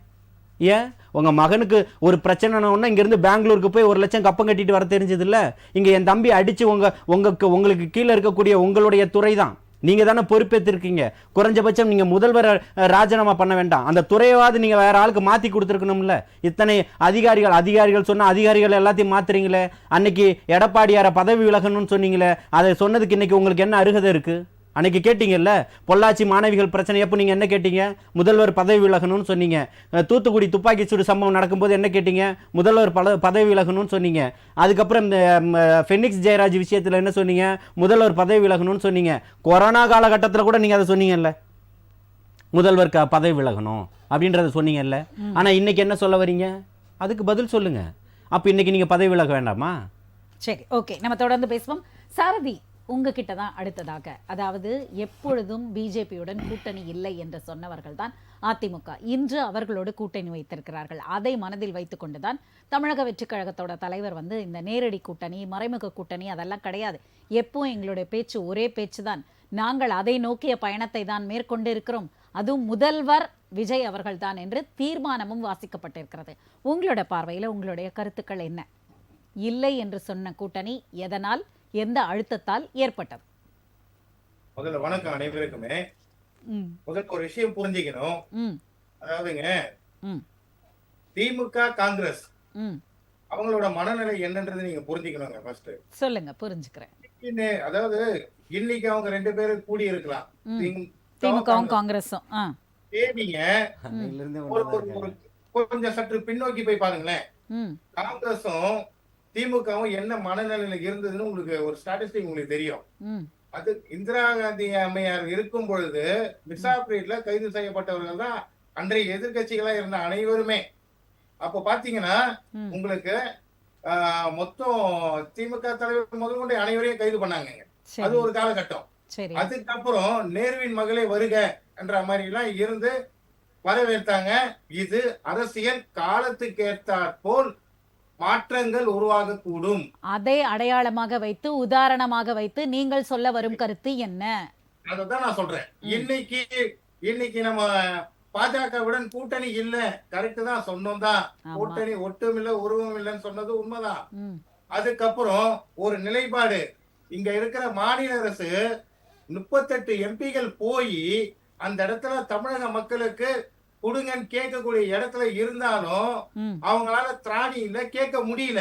ஏன் உங்கள் மகனுக்கு ஒரு பிரச்சனைனா இங்கேருந்து பெங்களூருக்கு போய் 1 லட்சம் கப்பம் கட்டிட்டு வர தெரிஞ்சது இல்லை? இங்கே என் தம்பி அடித்து உங்களுக்கு கீழே இருக்கக்கூடிய உங்களுடைய துறை தான், நீங்கள் தானே பொறுப்பேற்றிருக்கீங்க. குறைஞ்சபட்சம் நீங்கள் முதல்வர் ராஜினாமா பண்ண வேண்டாம், அந்த துறையாவது நீங்கள் வேற ஆளுக்கு மாற்றி கொடுத்துருக்கணும்ல. இத்தனை அதிகாரிகள் சொன்ன அதிகாரிகள் எல்லாத்தையும் மாத்துறீங்களே. அன்னைக்கு எடப்பாடியாரை பதவி விலகணும்னு சொன்னீங்களே, அதை சொன்னதுக்கு இன்னைக்கு உங்களுக்கு என்ன அருகதை இருக்குது? அன்னைக்கு கேட்டீங்கல்ல, பொள்ளாச்சி மாணவிகள் பிரச்சனை எப்போ நீங்கள் என்ன கேட்டீங்க? முதல்வர் பதவி விலகணும்னு சொன்னீங்க. தூத்துக்குடி துப்பாக்கி சூடு சம்பவம் நடக்கும்போது என்ன கேட்டீங்க? முதல்வர் பதவி விலகணும்னு சொன்னீங்க. அதுக்கப்புறம் இந்த ஃபெனிக்ஸ் ஜெயராஜ் விஷயத்தில் என்ன சொன்னீங்க? முதல்வர் பதவி விலகணும்னு சொன்னீங்க. கொரோனா காலகட்டத்தில் கூட நீங்கள் அதை சொன்னீங்கல்ல, முதல்வர் பதவி விலகணும் அப்படின்றத சொன்னீங்கல்ல. ஆனால் இன்னைக்கு என்ன சொல்ல வரீங்க? அதுக்கு பதில் சொல்லுங்க. அப்போ இன்னைக்கு நீங்கள் பதவி விலக வேண்டாமா? சரி, ஓகே, நம்ம தொடர்ந்து பேசுவோம். சாரதி, உங்ககிட்ட தான் அடுத்ததாக, அதாவது எப்பொழுதும் பிஜேபியுடன் கூட்டணி இல்லை என்று சொன்னவர்கள் தான் அதிமுக. இன்று அவர்களோடு கூட்டணி வைத்திருக்கிறார்கள். அதை மனதில் வைத்துக் கொண்டுதான் தமிழக வெற்றி கழகத்தோட தலைவர் இந்த நேரடி கூட்டணி, மறைமுக கூட்டணி அதெல்லாம் கிடையாது, எப்பவும் எங்களுடைய பேச்சு ஒரே பேச்சு தான், நாங்கள் அதை நோக்கிய பயணத்தை தான் மேற்கொண்டு இருக்கிறோம், அதுவும் முதல்வர் விஜய் அவர்கள் தான் என்று தீர்மானமும் வாசிக்கப்பட்டிருக்கிறது. உங்களோட பார்வையில் உங்களுடைய கருத்துக்கள் என்ன? இல்லை என்று சொன்ன கூட்டணி எதனால், எந்த அழுத்தத்தால் ஏற்பட்டது? முதல்ல வணக்கம் அனைவருக்குமே. முதல்ல ஒரு விஷயம் புரிஞ்சுக்கணும். அதாவதுங்க, திமுக காங்கிரஸ் அவங்களோட மனநிலை என்னன்றது நீங்க புரிஞ்சுக்கணுங்க. ஃபர்ஸ்ட் சொல்லுங்க, புரிஞ்சுக்கிறேன். அதாவது இன்னைக்கு அவங்க 2 பேரும் கூடி இருக்கலாம், திமுகவும் காங்கிரஸும். கொஞ்சம் சற்று பின்னோக்கி போய் பாருங்களேன். காங்கிரஸும் திமுகவும் என்ன மனநிலையில இருந்ததுன்னு உங்களுக்கு ஒரு ஸ்டாட்டிஸ்டிக் உங்களுக்கு தெரியும். அது இந்திரா காந்தி அம்மையார் இருக்கும் பொழுது மிர்சாபுரியில கைது செய்யப்பட்டவர்கள் தான் அன்றைய எதிர்கட்சிகளா இருந்த அனைவருமே. அப்ப பாத்தீங்கன்னா உங்களுக்கு மொத்தம் திமுக தலைவர் முதல் கொண்டு அனைவரையும் கைது பண்ணாங்க. அது ஒரு காலகட்டம். அதுக்கப்புறம் நேருவின் மகளே வருக என்ற மாதிரி எல்லாம் இருந்து வரவேற்றாங்க. இது அரசியல் காலத்துக்கு ஏற்றாற் போல் மாற்றங்கள் உருவாகக்கூடும். அதை அடையாளமாக வைத்து, உதாரணமாக வைத்து நீங்கள் சொல்ல வரும் கருத்து என்ன? அதான் நான் சொல்றேன். இன்னைக்கு நம்ம பாஜகவுடன் கூட்டணி இல்ல, கரெக்ட் தான், சொன்னோம் தான். கூட்டணி ஒட்டும் இல்ல, உருவம் இல்லைன்னு சொன்னது உண்மைதான். அதுக்கப்புறம் ஒரு நிலைப்பாடு, இங்க இருக்கிற மாநில அரசு 38 எம்பிகள் போய் அந்த இடத்துல தமிழக மக்களுக்கு கொடுங்கன்னு கேட்கக்கூடிய இடத்துல இருந்தாலும் அவங்களால திராணி இல்ல, கேட்க முடியல.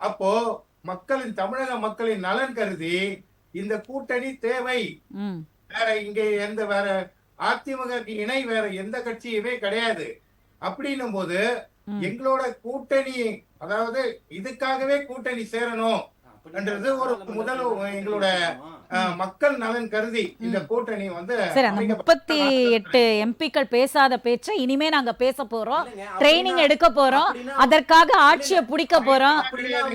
அப்போ தமிழக மக்களின் நலன் கருதி இந்த கூட்டணி தேவை. ம் வேற இங்க வேற அதிமுக இணை வேற எந்த கட்சியுமே கிடையாது. அப்படின்னும் போது எங்களோட கூட்டணி, அதாவது இதுக்காகவே கூட்டணி சேரணும் என்றது ஒரு முதல் எங்களோட மக்கள் நலன் கருதி இந்த கூட்டணி வந்து சரி. அந்த 38 எம்பிக்கள் பேசாத பேச்சை இனிமே நாங்க பேச போறோம், ட்ரைனிங் எடுக்க போறோம், அதற்காக ஆட்சியை பிடிக்க போறோம்.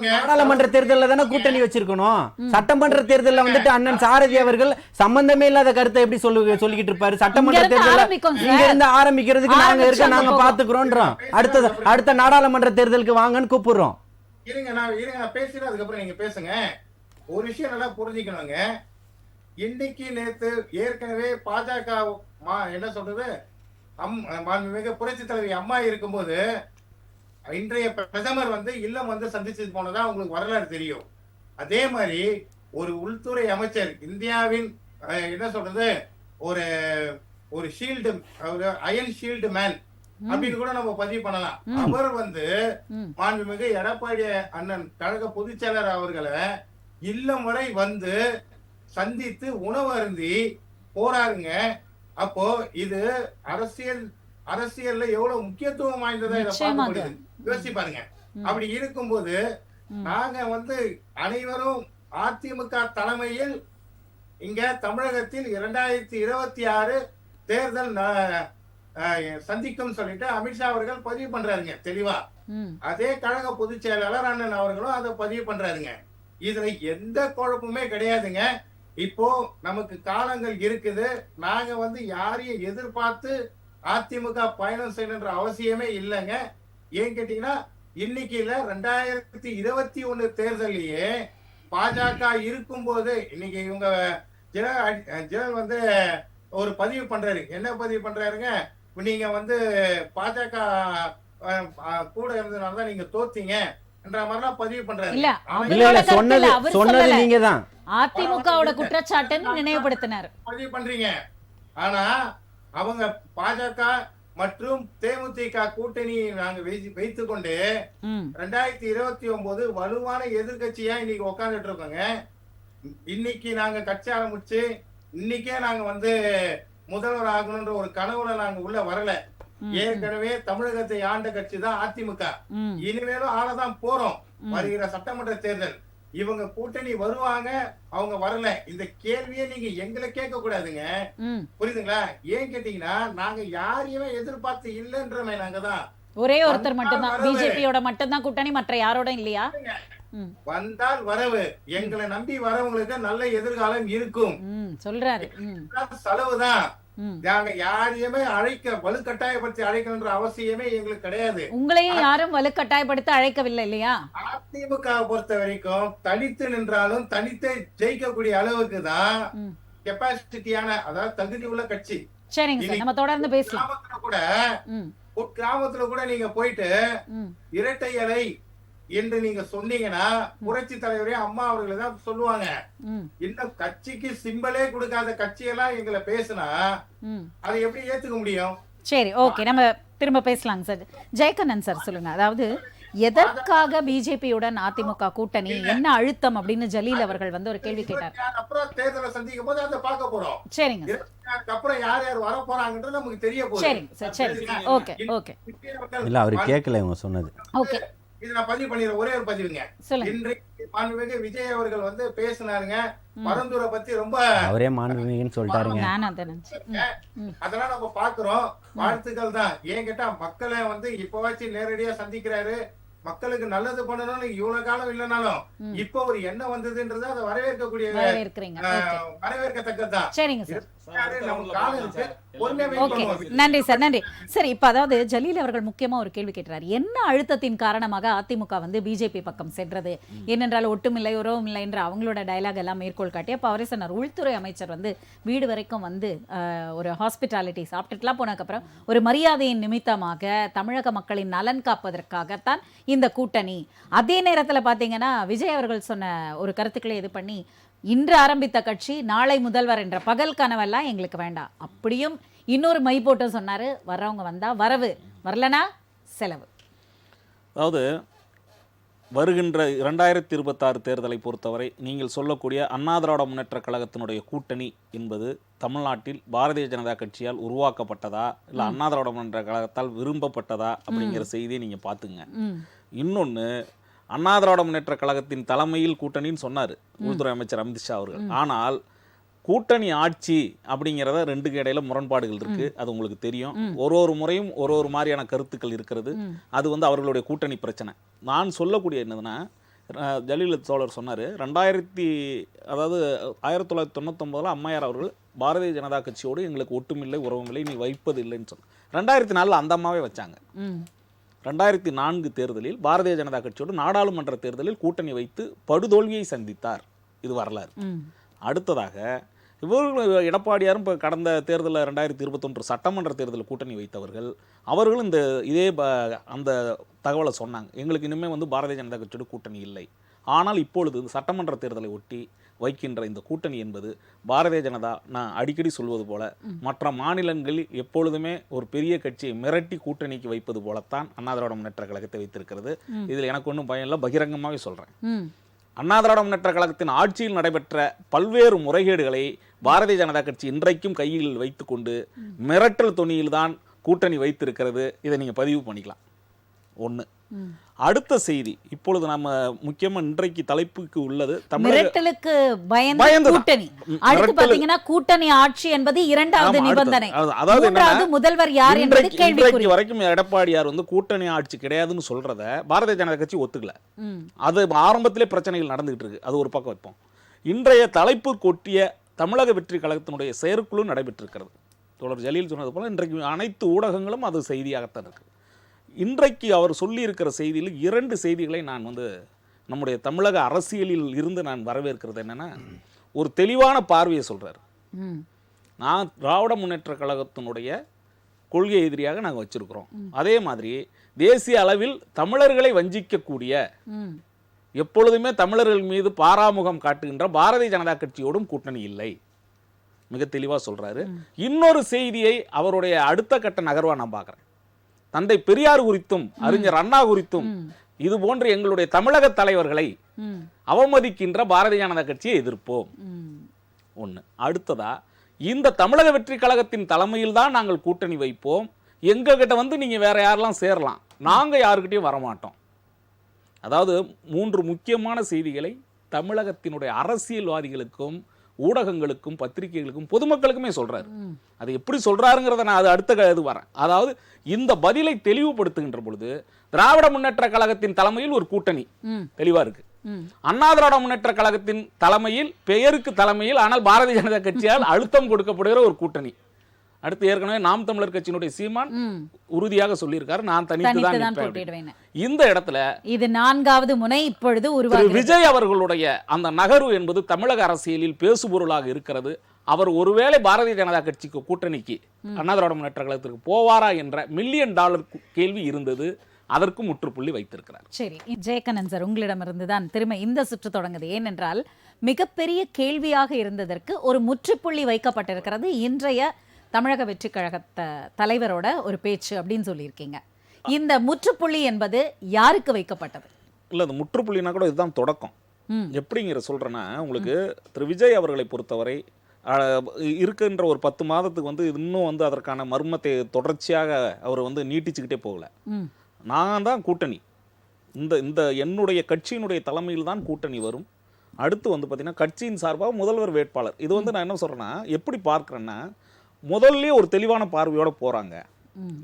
நாடாளுமன்ற தேர்தல்ல தானே கூட்டணி வச்சிருக்கணும். சட்டமன்ற தேர்தல்ல வந்துட்டு அண்ணன் சாரதி அவர்கள் சம்பந்தமே இல்லாத கருத்தை எப்படி சொல்லிக்கிட்டு இருப்பாரு? சட்டமன்ற தேர்தல் இங்க இருந்து ஆரம்பிக்கிறதுக்கு நாங்க இருக்க, நாங்க பாத்துக்கிறோம்ன்றோம். அடுத்த நாடாளுமன்ற தேர்தலுக்கு வாங்கன்னு கூப்பிடுறோம். இருங்க நான் பேசுறேன், அதுக்கப்புறம் நீங்க பேசுங்க. ஒரு விஷயம் நல்லா புரிஞ்சுக்கணுங்க. இன்னைக்கு நேத்து ஏற்கனவே பாஜக என்ன சொல்றது, மிக புரட்சி தலைவி அம்மா இருக்கும்போது இன்றைய பிரதமர் வந்து இல்லம் வந்து சந்திச்சு போனதா உங்களுக்கு வரலாறு தெரியும். அதே மாதிரி ஒரு உள்துறை அமைச்சர், இந்தியாவின் என்ன சொல்றது, ஒரு ஒரு ஷீல்டு, அயன் ஷீல்டு மேன் அப்படின்னு கூட நம்ம பதிவு பண்ணலாம். அவர் வந்து மாண்புமிகு எடப்பாடி அண்ணன் கழக பொதுச் செயலர் அவர்களை இல்லம் வரை வந்து சந்தித்து உணவு அருந்தி போறாருங்க. அப்போ இது அரசியல்ல எவ்வளவு முக்கியத்துவம் வாய்ந்ததா இதை பார்க்கப்படுது, யோசிச்சு பாருங்க. அப்படி இருக்கும்போது நாங்க வந்து அனைவரும் அதிமுக தலைமையில் இங்க தமிழகத்தில் 2026 தேர்தல் சந்திக்கும் சொல்லிட்டு அமித்ஷா அவர்கள் பதிவு பண்றாருங்க தெளிவா. அதே கழக பொதுச் செயலாளர் அண்ணன் அவர்களும் அதை பதிவு பண்றாருங்க. இதுல எந்த குழப்பமே கிடையாதுங்க. இப்போ நமக்கு காலங்கள் இருக்குது. நாங்க வந்து யாரையும் எதிர்பார்த்து அதிமுக பயணம் செய்யணுன்ற அவசியமே இல்லைங்க. ஏன் கேட்டீங்கன்னா இன்னைக்கு இல்ல 2021 தேர்தலையே பாஜக இருக்கும் போது இன்னைக்கு இவங்க ஜெனரல் வந்து ஒரு பதிவு பண்றாரு. என்ன பதிவு பண்றாருங்க, நீங்க வந்து பாஜக கூட இருந்ததுனாலதான் நீங்க தோத்தீங்க என்ற மாதிரிலாம் பதிவு பண்றாரு. இல்ல சொன்னது நீங்க தான் அதிமுகவோட குற்றச்சாட்டுன்னு நினைவுபடுத்தினார். பதிவு பண்றீங்க. ஆனா அவங்க பாஜக மற்றும் தேமுதிக கூட்டணியை நாங்க வைத்துக் கொண்டு 2029 வலுவான எதிர்கட்சியா இன்னைக்கு உட்காந்துட்டு இருக்கோங்க. இன்னைக்கு நாங்க கட்சி ஆரம்பிச்சு இன்னைக்கே நாங்க வந்து முதல்வர் ஆகணும்ன்ற ஒரு கனவுல நாங்க உள்ள வரல. ஏற்கனவே தமிழகத்தை ஆண்ட கட்சி தான் அதிமுக. இனிமேலும் ஆளதான் போறோம். வருகிற சட்டமன்ற தேர்தல் இவங்க கூட்டணி வருவாங்க, அவங்க வரல. இந்த கேள்வியை நீங்க எங்களை கேட்க கூடாதுங்க, புரியுதுங்களா? ஏன் கேட்டீங்கன்னா நாங்க யாரையுமே எதிர்பார்த்து இல்லைன்றமே. நாங்க தான் ஒரே ஒருத்தர் மட்டும்தான், பிஜேபியோட மட்டும்தான் கூட்டணி, மற்ற யாரோட இல்லையா? வந்தால் வரவு, எங்களை நம்பி வரவங்களுக்கு நல்ல எதிர்காலம் இருக்கும் சொல்றாரு. செலவுதான். நாங்க யாரையுமே வலுக்கட்டாயப்படுத்தி அழைக்கணுன்ற அவசியமே எங்களுக்கு கிடையாது. உங்களையும் யாரும் வலுக்கட்டாயப்படுத்தி அழைக்கவில்லை இல்லையா? அதிமுக பொறுத்த வரைக்கும் தனித்து நின்றாலும் தனித்து ஜெயிக்கக்கூடிய அளவுக்கு தான் கெப்பாசிட்டியான, அதாவது தகுதி உள்ள கட்சி. சரிங்க, நம்ம தொடர்ந்து பேசலாம். கிராமத்துல கூட நீங்க போயிட்டு இரட்டை இலை என்று நீங்க சொன்னீங்கன்னா புரட்சி தலைவரே அம்மா அவர்களை தான் சொல்லுவாங்க. இன்னும் கட்சிக்கு சிம்பலே கொடுக்காத கட்சியெல்லாம் எங்களை பேசினா அதை எப்படி ஏத்துக்க முடியும்? சரி, ஓகே, நம்ம திரும்ப பேசலாங்க சார். ஜெயக்கண்ணன் சார் சொல்லுங்க, அதாவது எதற்காக பிஜேபியுடன் அதிமுக கூட்டணி, என்ன அழுத்தம் அப்படின்னு ஜலீல் அவர்கள் வந்து ஒரு கேள்வி கேட்டார். அப்புறம் தேர்தலை சந்திக்கும் போது அதை பார்க்க போறோம். சரிங்க, அப்புறம் யார் யார் வர போறாங்கன்றது நமக்கு தெரிய போகுது. சரிங்க சார், சரி, ஓகே ஓகே. இல்ல அவரு கேட்கல, இவங்க சொன்னது. ஓகே, இது நான் பதிவு பண்ணிடுறேன். ஒரே ஒரு பதிவுங்க. இன்றைக்கு மாண்புமிகு விஜய் அவர்கள் வந்து பேசினாருங்க. பரந்தூரை பத்தி ரொம்ப அவரே மாண்புமிகுன்னு சொல்லிட்டாருங்க. அதெல்லாம் நம்ம பாக்குறோம். வாழ்த்துக்கள் தான். ஏன் கேட்டா மக்களை வந்து இப்பவாச்சும் நேரடியா சந்திக்கிறாரு. மக்களுக்கு நல்லது பண்ணணும்னு இவ்வளவு காலம் இல்லைனாலும் இப்போ ஒரு எண்ணம் வந்ததுன்றது அதை வரவேற்கக்கூடிய, வரவேற்கத்தக்கதுதான். சரிங்க சார், நன்றி சார், நன்றி சார். இப்ப அதாவது ஜலீல் அவர்கள் முக்கியமா ஒரு கேள்வி கேட்டார். என்ன அழுத்தத்தின் காரணமாக அதிமுக வந்து பிஜேபி பக்கம் சென்றது, ஏனென்றால் ஒட்டுமில்லை உறவும் இல்லை என்ற அவங்களோட டயலாக் எல்லாம் மேற்கோள் காட்டி அப்ப அவரே சொன்னார், உள்துறை அமைச்சர் வந்து வீடு வரைக்கும் வந்து ஒரு ஹாஸ்பிட்டாலிட்டி சாப்பிட்டுட்டுலாம் போனதுக்கப்புறம் ஒரு மரியாதையின் நிமித்தமாக தமிழக மக்களின் நலன் காப்பதற்காகத்தான் இந்த கூட்டணி. அதே நேரத்தில் பார்த்தீங்கன்னா விஜய் அவர்கள் சொன்ன ஒரு கருத்துக்களை இது பண்ணி, இன்று ஆரம்பித்த கட்சி நாளை முதல்வர் என்ற பகல் கனவெல்லாம் எங்களுக்கு வேண்டாம், அப்படியும் இன்னொரு மை போட்டு சொன்னாரு, வர்றவங்க வந்தா வரவு, வரலனா செலவு. அதாவது வருகின்ற 2026 தேர்தலை பொறுத்தவரை நீங்கள் சொல்லக்கூடிய அண்ணா திராவிட முன்னேற்றக் கழகத்தினுடைய கூட்டணி என்பது தமிழ்நாட்டில் பாரதிய ஜனதா கட்சியால் உருவாக்கப்பட்டதா இல்லை அண்ணா திராவிட முன்னேற்றக் கழகத்தால் விரும்பப்பட்டதா அப்படிங்கிற செய்தியை நீங்கள் பார்த்துங்க. இன்னொன்று, அண்ணா திராவிட முன்னேற்றக் கழகத்தின் தலைமையில் கூட்டணின்னு சொன்னார் உள்துறை அமைச்சர் அமித்ஷா அவர்கள். ஆனால் கூட்டணி ஆட்சி அப்படிங்கிறத ரெண்டுக்கு இடையில முரண்பாடுகள் இருக்கு. அது உங்களுக்கு தெரியும். ஒரு முறையும் ஒரு மாதிரியான கருத்துக்கள் இருக்கிறது. அது வந்து அவர்களுடைய கூட்டணி பிரச்சனை. நான் சொல்லக்கூடிய என்னதுன்னா, ஜலீல் சோழர் சொன்னார் 1999 அம்மையார் அவர்கள் பாரதிய ஜனதா கட்சியோடு எங்களுக்கு ஒட்டுமில்லை உறவுமில்லை நீ வைப்பது இல்லைன்னு சொன்னார். 2004 அந்த அம்மாவே வச்சாங்க. 2004 தேர்தலில் பாரதிய ஜனதா கட்சியோடு நாடாளுமன்ற தேர்தலில் கூட்டணி வைத்து படுதோல்வியை சந்தித்தார். இது வரலாறு. அடுத்ததாக இவர்கள் எடப்பாடியாரும் இப்போ கடந்த தேர்தலில் 2021 சட்டமன்ற தேர்தலில் கூட்டணி வைத்தவர்கள் அவர்களும் இதே அந்த தகவலை சொன்னாங்க. எங்களுக்கு இனிமேல் வந்து பாரதிய ஜனதா கட்சியோட கூட்டணி இல்லை. ஆனால் இப்பொழுது இந்த சட்டமன்ற தேர்தலை ஒட்டி வைக்கின்ற இந்த கூட்டணி என்பது பாரதிய ஜனதா, நான் அடிக்கடி சொல்வது போல, மற்ற மாநிலங்களில் எப்பொழுதுமே ஒரு பெரிய கட்சியை மிரட்டி கூட்டணிக்கு வைப்பது போலத்தான் அண்ணா திராவிட முன்னேற்ற கழகத்தை வைத்திருக்கிறது. இதில் எனக்கு ஒன்றும் பயம் இல்லை, பகிரங்கமாகவே சொல்கிறேன். அண்ணா திராவிட முன்னேற்ற கழகத்தின் ஆட்சியில் நடைபெற்ற பல்வேறு முறைகேடுகளை பாரதிய ஜனதா கட்சி இன்றைக்கும் கையில் வைத்துக்கொண்டு மிரட்டல் தொனியில்தான் கூட்டணி வைத்திருக்கிறது. இதை நீங்கள் பதிவு பண்ணிக்கலாம். ஒன்று. அடுத்த செய்தி, இப்பொழுது நம்ம முக்கியமா இன்றைக்கு தலைப்புக்கு உள்ளது மிரட்டலுக்கு பயந்து கூட்டணி. அடுத்து பாத்தீங்கன்னா கூட்டணி ஆட்சி என்பது இரண்டாவது நிபந்தனை. அதாவது முதல்வர் யார் என்பது கேள்விக்குறி. வரைக்கும் எடப்பாடியார் வந்து கூட்டணி ஆட்சி கிடையாதுன்னு சொல்றத பாரதிய ஜனதா கட்சி ஒத்துக்கல. அது ஆரம்பத்திலே பிரச்சனைகள் நடந்துகிட்டு இருக்கு. அது ஒரு பக்கம் வைப்போம். இன்றைய தலைப்பு கொட்டிய தமிழக வெற்றி கழகத்தினுடைய செயற்குழு நடைபெற்றிருக்கிறது. தோழர் ஜலீல் சொன்னது போல இன்றைக்கு அனைத்து ஊடகங்களும் அது செய்தியாகத்தான் இருக்கு. இன்றைக்கு அவர் சொல்லியிருக்கிற செய்தியில் 2 செய்திகளை நான் வந்து நம்முடைய தமிழக அரசியலில் இருந்து நான் வரவேற்கிறது. என்னன்னா, ஒரு தெளிவான பார்வையை சொல்றாரு. நான் திராவிட முன்னேற்ற கழகத்தினுடைய கொள்கை எதிரியாக நாங்கள் வச்சிருக்கிறோம். அதே மாதிரி தேசிய அளவில் தமிழர்களை வஞ்சிக்கக்கூடிய, எப்பொழுதுமே தமிழர்கள் மீது பாராமுகம் காட்டுகின்ற பாரதிய ஜனதா கட்சியோடும் கூட்டணி இல்லை. மிக தெளிவாக சொல்றாரு. இன்னொரு செய்தியை அவருடைய அடுத்த கட்ட நகர்வா நான் பார்க்குறேன். தந்தை பெரியார் குறித்தும் அறிஞர் அண்ணா குறித்தும் இது போன்ற எங்களுடைய தமிழக தலைவர்களை அவமதிக்கின்ற பாரதிய ஜனதா கட்சியை எதிர்ப்போம். ஒன்று. அடுத்ததா, இந்த தமிழக வெற்றி கழகத்தின் தலைமையில் தான் நாங்கள் கூட்டணி வைப்போம். எங்க கிட்ட வந்து நீங்க வேற யாரெல்லாம் சேரலாம், நாங்க யாருக்கிட்டையும் வரமாட்டோம். அதாவது 3 முக்கியமான செய்திகளை தமிழகத்தினுடைய அரசியல்வாதிகளுக்கும் ஊடகங்களுக்கும் பத்திரிகைகளுக்கும் பொதுமக்களுக்குமே சொல்றாரு. அது எப்படி சொல்றாருங்கிறத நான் அது அடுத்த இது வரேன். அதாவது இந்த பதிலை தெளிவுபடுத்துகின்ற பொழுது திராவிட முன்னேற்ற கழகத்தின் தலைமையில் ஒரு கூட்டணி தெளிவா இருக்கு. அண்ணா திராவிட முன்னேற்ற கழகத்தின் தலைமையில், பெயருக்கு தலைமையில், ஆனால் பாரதிய ஜனதா கட்சியால் அழுத்தம் கொடுக்கப்படுகிற ஒரு கூட்டணி. அடுத்து ஏற்கனவே நாம் தமிழர் கட்சியினுடைய சீமான் உறுதியாக சொல்லியிருக்காரு, நான் தனித்து தான் போட்டியிடுவேன். இந்த இடத்துல இது 4வது முனை இப்பொழுது உருவாகிறது. விஜய் அவர்களுடைய அந்த நகர்வு என்பது தமிழக அரசியலில் பேசுபொருளாக இருக்கிறது. அவர் ஒருவேளை பாரதிய ஜனதா கட்சிக்கு கூட்டணிக்கு அண்ணா திராவிட முன்னேற்ற கழகத்திற்கு போவாரா என்ற $1 மில்லியன் கேள்வி இருந்தது. அதற்கு முற்றுப்புள்ளி வைத்திருக்கிறார். சரி, ஜெயக்கண்ணன் சார், உங்களிடமிருந்து தான் திரும்ப இந்த சுற்று தொடங்குது. ஏனென்றால் மிகப்பெரிய கேள்வியாக இருந்ததற்கு ஒரு முற்றுப்புள்ளி வைக்கப்பட்டிருக்கிறது. இன்றைய தமிழக வெற்றி கழகத்த தலைவரோட ஒரு பேச்சு அப்படின்னு சொல்லியிருக்கீங்க. இந்த முற்றுப்புள்ளி என்பது யாருக்கு வைக்கப்பட்டது? இல்லை, அந்த முற்றுப்புள்ளினா கூட இதுதான் தொடக்கம். எப்படிங்கிற சொல்கிறேன்னா, உங்களுக்கு திரு விஜய் அவர்களை பொறுத்தவரை இருக்கின்ற ஒரு 10 மாதத்துக்கு வந்து இன்னும் வந்து அதற்கான மர்மத்தை தொடர்ச்சியாக அவர் வந்து நீட்டிச்சுக்கிட்டே போகல. நான் தான் கூட்டணி, இந்த என்னுடைய கட்சியினுடைய தலைமையில் தான் கூட்டணி வரும். அடுத்து வந்து பார்த்தீங்கன்னா கட்சியின் சார்பாக முதல்வர் வேட்பாளர். இது வந்து நான் என்ன சொல்கிறேன்னா, எப்படி பார்க்குறேன்னா, முதல்ல ஒரு தெளிவான பார்வையோடு போகிறாங்க.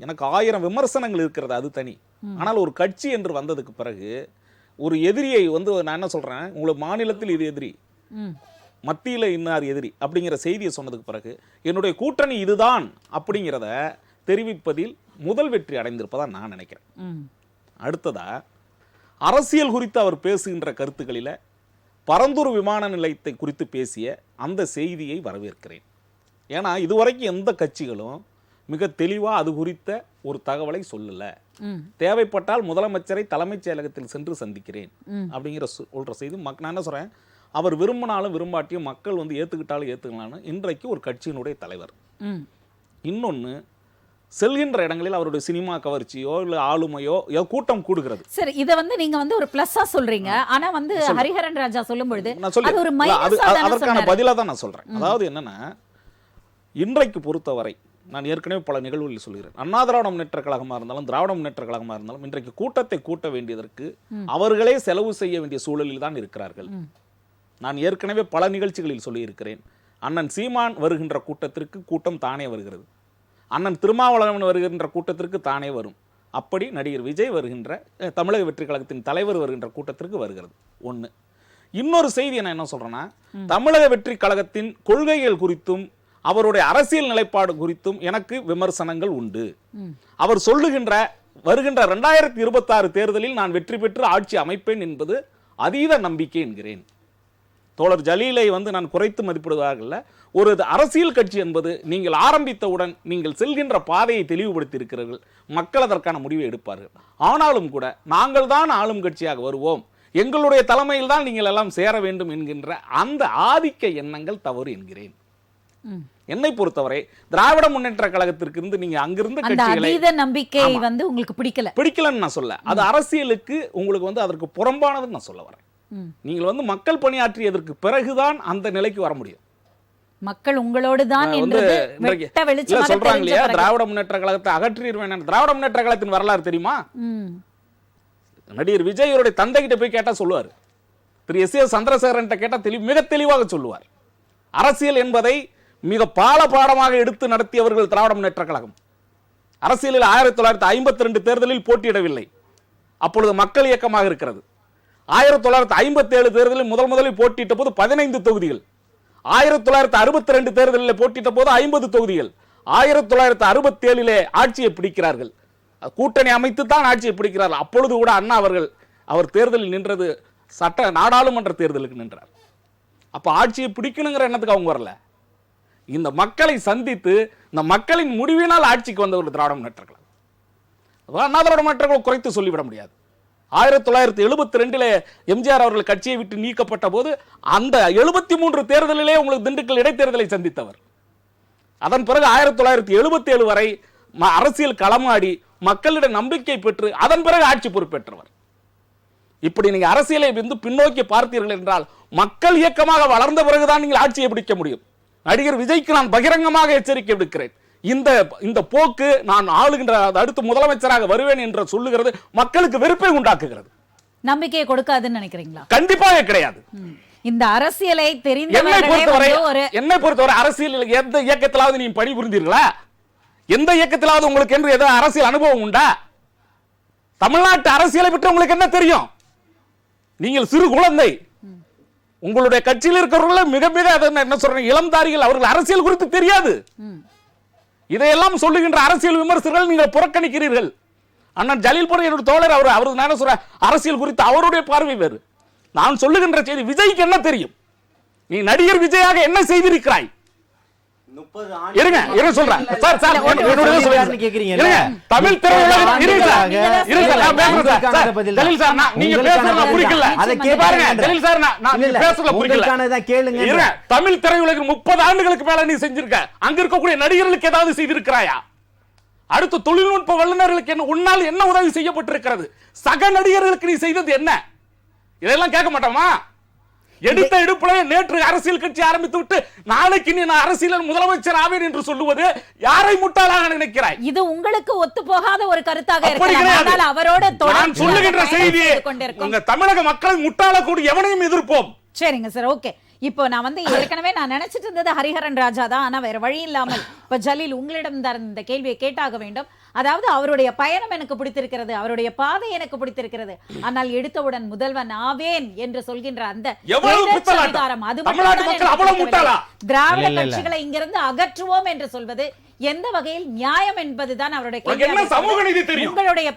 எனக்கு 1000 விமர்சனங்கள் இருக்கிறது, அது தனி. ஆனால் ஒரு கட்சி என்று வந்ததுக்கு பிறகு ஒரு எதிரியை வந்து நான் என்ன சொல்கிறேன், உங்களுக்கு மாநிலத்தில் இது எதிரி, மத்தியில் இன்னார் எதிரி அப்படிங்கிற செய்தியை சொன்னதுக்கு பிறகு என்னுடைய கூட்டணி இதுதான் அப்படிங்கிறத தெரிவிப்பதில் முதல் வெற்றி அடைந்திருப்பதா நான் நினைக்கிறேன். அடுத்ததா, அரசியல் குறித்து அவர் பேசுகின்ற கருத்துக்களில் பரந்தூர் விமான நிலையத்தை குறித்து பேசிய அந்த செய்தியை வரவேற்கிறேன். ஏன்னா இதுவரைக்கும் எந்த கட்சிகளும் மிக தெளிவாக அது குறித்த ஒரு தகவலை சொல்லலை. தேவைப்பட்டால் முதலமைச்சரை தலைமைச் செயலகத்தில் சென்று சந்திக்கிறேன் அப்படிங்கிற சொல்கிற செய்தி நான் என்ன சொல்கிறேன், அவர் விரும்பினாலும் விரும்பாட்டியும் மக்கள் வந்து ஏற்றுக்கிட்டாலும் ஏற்றுக்கலான்னு இன்றைக்கு ஒரு கட்சியினுடைய தலைவர். இன்னொன்று, செல்கின்ற இடங்களில் அவருடைய சினிமா கவர்ச்சியோ இல்ல ஆளுமையோ கூட்டம் கூடுகிறது. சரி, இத நீங்க ஒரு பிளஸ்ஸா சொல்றீங்க. ஆனா ஹரிஹரன் ராஜா சொல்லும்பொழுது நான் சொல்லி அது ஒரு மைனஸா தான அதற்கான சொன்னாரு. பதிலா தான் நான் சொல்றேன். அதாவது என்னன்னா, இன்றைக்கு பொறுத்தவரை நான் ஏற்கனவே பல நிகழ்வுகளில் சொல்கிறேன், அண்ணா திராவிட முன்னேற்ற கழகமா இருந்தாலும் திராவிட முன்னேற்ற கழகமா இருந்தாலும் இன்றைக்கு கூட்டத்தை கூட்ட வேண்டியதற்கு அவர்களே செலவு செய்ய வேண்டிய சூழலில் தான் இருக்கிறார்கள். நான் ஏற்கனவே பல நிகழ்ச்சிகளில் சொல்லியிருக்கிறேன், அண்ணன் சீமான் வருகின்ற கூட்டத்திற்கு கூட்டம் தானே வருகிறது, அண்ணன் திருமாவளவன் வருகின்ற கூட்டத்திற்கு தானே வரும். அப்படி நடிகர் விஜய் வருகின்ற தமிழக வெற்றி கழகத்தின் தலைவர் வருகின்ற கூட்டத்திற்கு வருகிறது. ஒன்று. இன்னொரு செய்தி நான் என்ன சொல்றேன்னா, தமிழக வெற்றி கழகத்தின் கொள்கைகள் குறித்தும் அவருடைய அரசியல் நிலைப்பாடு குறித்தும் எனக்கு விமர்சனங்கள் உண்டு. அவர் சொல்லுகின்ற வருகின்ற 2026 தேர்தலில் நான் வெற்றி பெற்று ஆட்சி அமைப்பேன் என்பது அதீத நம்பிக்கை என்கிறேன். தோழர் ஜலீலை நான் குறைத்து மதிப்பிடுவதாக இல்லை. ஒரு அரசியல் கட்சி என்பது நீங்கள் ஆரம்பித்தவுடன் நீங்கள் செல்கின்ற பாதையை தெளிவுபடுத்தி இருக்கிறீர்கள், மக்கள் அதற்கான முடிவை எடுப்பார்கள். ஆனாலும் கூட நாங்கள் தான் ஆளும் கட்சியாக வருவோம், எங்களுடைய தலைமையில் தான் நீங்கள் எல்லாம் சேர வேண்டும் என்கின்ற அந்த ஆதிக்க எண்ணங்கள் தவறு என்கிறேன். என்னை பொறுத்தவரை திராவிட முன்னேற்ற கழகத்திற்கு இருந்து நீங்க அங்கிருந்து கட்சிகளை நம்பிக்கை உங்களுக்கு பிடிக்கலன்னு நான் சொல்ல, அது அரசியலுக்கு உங்களுக்கு அதற்கு புறம்பானதுன்னு நான் சொல்ல வரேன். நீங்கள் மக்கள் பணியாற்றியதற்கு பிறகுதான் அந்த நிலைக்கு வர முடியும். மக்கள் உங்களோடு தான் சொல்றாங்க இல்லையா, திராவிட முன்னேற்ற கழகத்தை அகற்றிடுவேன். திராவிட முன்னேற்ற கழகத்தின் வரலாறு தெரியுமா? நடிகர் விஜயருடைய தந்தை கிட்ட போய் கேட்டா சொல்லுவார், திரு எஸ் சந்திரசேகரன் கேட்டா மிக தெளிவாக சொல்லுவார். அரசியல் என்பதை மிக பாடமாக எடுத்து நடத்தியவர்கள் திராவிட முன்னேற்ற கழகம். அரசியலில் 1952 தேர்தலில் போட்டியிடவில்லை, அப்பொழுது மக்கள் இயக்கமாக இருக்கிறது. 1957 தேர்தலில் முதலில் போட்டியிட்ட போது 15 தொகுதிகள், 1962 தேர்தலில் போட்டியிட்ட போது 50 தொகுதிகள், 1967 ஆட்சியை பிடிக்கிறார்கள். கூட்டணி அமைத்து தான் ஆட்சியை பிடிக்கிறார்கள். அப்பொழுது கூட அண்ணா அவர் தேர்தலில் நின்றது நாடாளுமன்ற தேர்தலுக்கு நின்றார். அப்ப ஆட்சியை பிடிக்கணுங்கிற எண்ணத்துக்கு அவங்க வரல, இந்த மக்களை சந்தித்து இந்த மக்களின் முடிவினால் ஆட்சிக்கு வந்தவர் திராவிட முன்னேற்ற கழகம். அண்ணா திராவிட முன்னேற்ற கழகம் குறைத்து சொல்லிவிட முடியாது. 1972 எம்ஜிஆர் அவர்கள் கட்சியை விட்டு நீக்கப்பட்ட போது அந்த 73 தேர்தலிலே உங்களுக்கு திண்டுக்கல் இடைத்தேர்தலை சந்தித்தவர். அதன் பிறகு 1977 வரை அரசியல் களமாடி மக்களிடம் நம்பிக்கை பெற்று அதன் பிறகு ஆட்சி பொறுப்பேற்றவர். இப்படி நீங்க அரசியலை பின்னோக்கி பார்த்தீர்கள் என்றால் மக்கள் இயக்கமாக வளர்ந்த பிறகுதான் நீங்கள் ஆட்சியை பிடிக்க முடியும். நடிகர் விஜய்க்கு நான் பகிரங்கமாக எச்சரிக்கை விடுக்கிறேன், இந்த போக்கு நான் ஆளுகின்ற அடுத்து முதலமைச்சராக வருவேன் என்று சொல்லுகிறது மக்களுக்கு வெறுப்பை உண்டாக்குகிறது. நம்பிக்கையை கொடுக்காதுன்னு நினைக்கிறீங்களா? கண்டிப்பாக கிடையாது. இந்த அரசியலை என்னை பொறுத்தவரை அரசியல் எந்த இயக்கத்திலாவது நீ பணிபுரிந்தீர்களா? எந்த இயக்கத்திலாவது உங்களுக்கு என்று ஏதோ அரசியல் அனுபவம் உண்டா? தமிழ்நாட்டு அரசியலை பற்றி உங்களுக்கு என்ன தெரியும்? நீங்கள் சிறு குழந்தை. உங்களுடைய கட்சியில் இருக்கிறவர்கள் மிக மிக என்ன சொல்றீங்க, இளம்தாரிகள். அவர்கள் அரசியல் குறித்து தெரியாது. இதையெல்லாம் சொல்லுகின்ற அரசியல் விமர்சகர்கள் நீங்கள் புறக்கணிக்கிறீர்கள். அண்ணன் ஜலீல் போற என்னோட தோழர், அவர் நான் சொல்ற அரசியல் குறித்து அவருடைய பார்வை வேறு. நான் சொல்லுகின்ற செய்தி, விஜய்க்கு என்ன தெரியும்? நீ நடிகர் விஜயாக என்ன செய்திருக்கிறாய்? சொல்றேன் சார், தமிழ் திரையுலகில் தமிழ் திரையுலகில் 30 ஆண்டுகளுக்கு மேல நீ செஞ்சிருக்க. அங்க இருக்கக்கூடிய நடிகர்களுக்கு ஏதாவது செய்திருக்கிறாயா? அடுத்த தொழில்நுட்ப வல்லுநர்களுக்கு என்ன உன்னால் என்ன உதவி செய்யப்பட்டிருக்கிறது? சக நடிகர்களுக்கு நீ செய்தது என்ன? இதெல்லாம் கேட்க மாட்டோமா? எடுத்த எடுப்புல நேற்று அரசியல் கட்சி ஆரம்பித்து விட்டு நாளைக்கு நீ நான் அரசியல் முதலமைச்சர் ஆவேன் என்று சொல்லுவது யாரை முட்டாளாக நினைக்கிறாய்? இது உங்களுக்கு ஒத்து போகாத ஒரு கருத்தாக இருக்கலாம். அவரோட நான் சொல்லுகின்ற செய்தி, உங்க தமிழக மக்களை முட்டாள கூடி எவனையும் எதிர்ப்போம். சரிங்க சார், ஓகே. இப்போ நான் ஏற்கனவே நினைச்சிட்டு இருந்தது ஹரிஹரன் ராஜா தான். ஆனா வேற வழி இல்லாமல் இப்ப ஜலீல் உங்களிடம் தான் இந்த கேள்வியை கேட்டாக வேண்டும். அதாவது அவருடைய பயணம் எனக்கு பிடித்திருக்கிறது, அவருடைய பாதை எனக்கு பிடித்திருக்கிறது, ஆனால் எடுத்தவுடன் முதல்வன் ஆவேன் என்று சொல்கின்ற அந்த அதிகாரம், அது திராவிட கட்சிகளை இங்கிருந்து அகற்றுவோம் என்று சொல்வது எந்த வகையில் நியாயம் என்பதுதான் அவருடைய கேள்வி. சமூக நீதி தெரியும். உங்களுடைய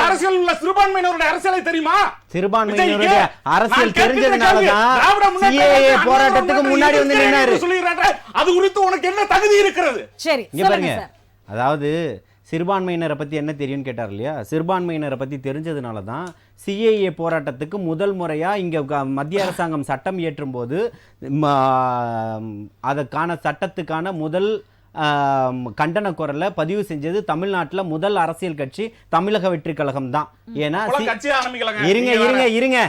அரசியல் உள்ள சிறுபான்மையினருடைய அரசியலை தெரியுமா? சிறுபான்மையினருடைய அரசியல் தெரிஞ்சதுனாலதான் சிஏஏ போராட்டத்துக்கு முன்னாடி வந்து நின்னாரு. அது குறித்து உனக்கு என்ன தகுதி இருக்கிறது? சரி பாருங்க, அதாவது சிறுபான்மையினரை பற்றி என்ன தெரியும்னு கேட்டார் இல்லையா? சிறுபான்மையினரை பற்றி தெரிஞ்சதுனால தான் சிஏஏ போராட்டத்துக்கு முதல் முறையாக இங்கே மத்திய அரசாங்கம் சட்டம் இயற்றும் போது அதற்கான சட்டத்துக்கான முதல் கண்டன குரலை பதிவு செஞ்சது தமிழ்நாட்டில் முதல் அரசியல் கட்சி தமிழக வெற்றி கழகம் தான். ஏன்னா இருங்க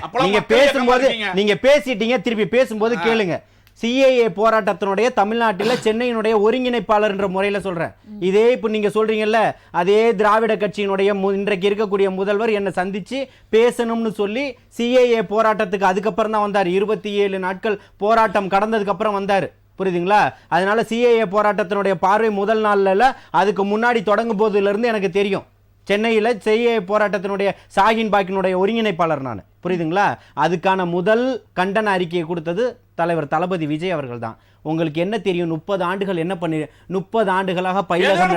நீங்க பேசிட்டீங்க, திருப்பி பேசும்போது கேளுங்க. சிஏஏ போராட்டத்தினுடைய தமிழ்நாட்டில் சென்னையினுடைய ஒருங்கிணைப்பாளர் என்ற முறையில் சொல்றேன். இதே இப்போ நீங்க சொல்றீங்கல்ல, அதே திராவிட கட்சியினுடைய இன்றைக்கு இருக்கக்கூடிய முதல்வர் என்னை சந்திச்சு பேசணும்னு சொல்லி சிஏஏ போராட்டத்துக்கு அதுக்கப்புறம் தான் வந்தார். 27 நாட்கள் போராட்டம் கடந்ததுக்கு அப்புறம் வந்தார். புரியுதுங்களா? அதனால சிஏஏ போராட்டத்தினுடைய பார்வை முதல் நாள்ல அதுக்கு முன்னாடி தொடங்கும் போதுலேருந்து எனக்கு தெரியும். சென்னையில் சிஏஏ போராட்டத்தினுடைய ஷாஹின் பாக்கினுடைய ஒருங்கிணைப்பாளர் நான். புரியுதுங்களா? அதுக்கான முதல் கண்டன அறிக்கையை கொடுத்தது தலைவர் தளபதி விஜய் அவர்கள் தான். உங்களுக்கு என்ன தெரியும்? 30 ஆண்டுகள் என்ன பண்ணி 30 ஆண்டுகளாக பயிலகம்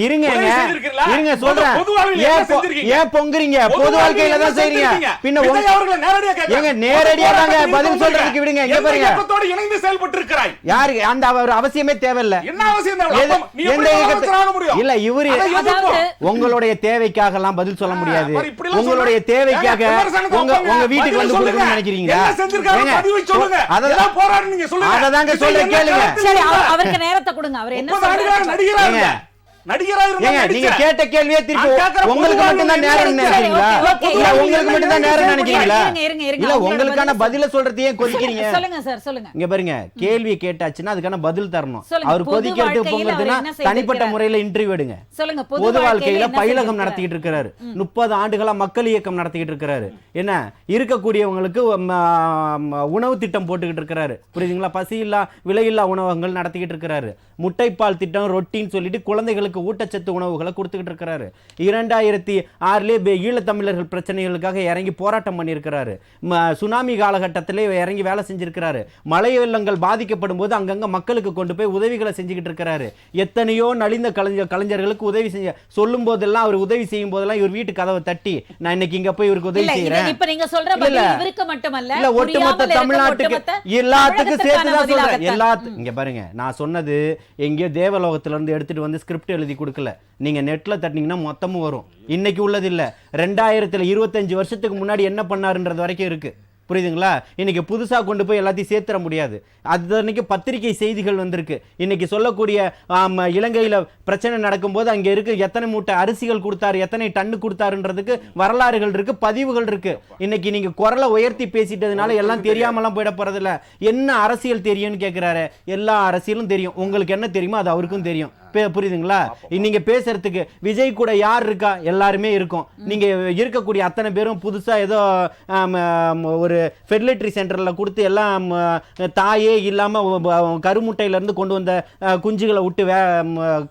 இருங்க சொல்றேன். ஏன் பொங்குறீங்க? பொது வாழ்க்கையில தான் செய்றீங்க. பின்ன ஏங்க நேரடியா தாங்க பதில் சொல்றதுக்கு விடுங்க. இங்க பாருங்க, இணைந்து செயல்பட்டு இருக்கிறாய். யாருக்கு அந்த அவசியமே தேவையில்லை. என்ன அவசியம் தேவை? இல்ல இவரு உங்களுடைய தேவைக்காக எல்லாம் பதில் சொல்ல முடியாது. உங்களுடைய தேவைக்காக உங்க வீட்டுக்கு வந்து கொடுக்கணும்னு நினைக்கிறீங்களா? அததாங்க சொல்ல கேளுங்க. சரி, அவருக்கு நேரத்தை கொடுங்க. அவர் என்ன சொல்றாரு? நீங்க கேட்ட கேள்வியே திருப்பி உங்களுக்கு மட்டும் தான் நேரம் நினைக்கிறீங்களா? உங்களுக்கு மட்டும் தான் நேரம் நினைக்கிறீங்களா? இல்ல உங்களுக்கான பதில சொல்றதையே கொதிக்கிறீங்க. சொல்லுங்க சார், சொல்லுங்க. இங்க பாருங்க, கேள்வி கேட்டாச்சுன்னா அதுக்கான பதில் தரணும். அவர் கொதிக்கிறதுக்கு பொங்குதுன்னா தனிப்பட்ட முறையில இன்டர்வியூ எடுங்க. சொல்லுங்க. பொது வாழ்க்கையில பயிலகம் நடத்திட்டு இருக்கிறாரு. 30 ஆண்டுகளா மக்கள் இயக்கம் நடத்திட்டு இருக்கிறாரு. என்ன இருக்கக்கூடியவங்களுக்கு உணவு திட்டம் போட்டுக்கிட்டு இருக்கிறாரு. புரியுதுங்களா? பசியில்லா விலையில்லா உணவகங்கள் நடத்திக்கிட்டு இருக்கிறாரு. முட்டைப்பால் திட்டம், ரொட்டின்னு சொல்லிட்டு குழந்தைகளுக்கு ஊட்டச்சத்து உணவுகளை கொடுத்துக்கிட்டு இருக்கிறாரு. 2006 ஈழத்தமிழர்கள் பிரச்சனைகளுக்காக இறங்கி போராட்டம் பண்ணியிருக்கிறாரு. சுனாமி காலகட்டத்திலே இறங்கி வேலை செஞ்சிருக்கிறாரு. மழை வெள்ளங்கள் பாதிக்கப்படும் போது அங்கங்க மக்களுக்கு கொண்டு போய் உதவிகளை செஞ்சுக்கிட்டு இருக்கிறாரு. எத்தனையோ நலிந்த கலைஞர்களுக்கு உதவி செஞ்ச சொல்லும் போதெல்லாம், அவர் உதவி செய்யும் போதெல்லாம் இவர் வீட்டு கதவை தட்டி, நான் இன்னைக்கு இங்க போய் இவருக்கு உதவி செய்யறேன். இப்ப நீங்க சொல்ற பதில் இவருக்கு மட்டுமல்ல, இல்ல ஒட்டுமொத்த தமிழ்நாட்டுக்கு எல்லாத்துக்கும் சேர்த்து தான் சொல்றேன். எல்லாத்துக்கும் இங்க பாருங்க, நான் சொன்னது எங்கேயோ தேவலோகத்துல இருந்து எடுத்துட்டு வந்து ஸ்கிரிப்ட் எழுதி கொடுக்கல. நீங்க நெட்ல தட்டினீங்கன்னா மொத்தமும் வரும். இன்னைக்கு உள்ளது இல்ல, 2025 வருஷத்துக்கு முன்னாடி என்ன பண்ணாருன்றது வரைக்கும் இருக்கு. புரியுதுங்களா? இன்னைக்கு புதுசா கொண்டு போய் எல்லாத்தையும் சேர்த்துற முடியாது. அது அன்னைக்கு பத்திரிகை செய்திகள் வந்திருக்கு. இன்னைக்கு சொல்லக்கூடிய இலங்கையில பிரச்சனை நடக்கும்போது அங்க இருக்கு எத்தனை மூட்டை அரிசிகள் கொடுத்தாரு, எத்தனை டன்னு கொடுத்தாருன்றதுக்கு வரலாறுகள் இருக்கு, பதிவுகள் இருக்கு. இன்னைக்கு நீங்க குரலை உயர்த்தி பேசிட்டதுனால எல்லாம் தெரியாமலாம் போயிட போறதில்ல. என்ன அரசியல் தெரியும்னு கேட்கிறாரு. எல்லா அரசியலும் தெரியும். உங்களுக்கு என்ன தெரியுமோ அது அவருக்கும் தெரியும். புரியுதுங்களா? நீங்க பேசுறதுக்கு விஜய் கூட யார் இருக்கா? எல்லாருமே இருக்கும். நீங்க இருக்கக்கூடிய அத்தனை பேரும் புதுசா ஏதோ ஒரு ஃபெர்டிலிட்டி சென்டர்ல கொடுத்து எல்லாம் தாயே இல்லாம கருமுட்டையில இருந்து கொண்டு வந்த குஞ்சுகளை விட்டு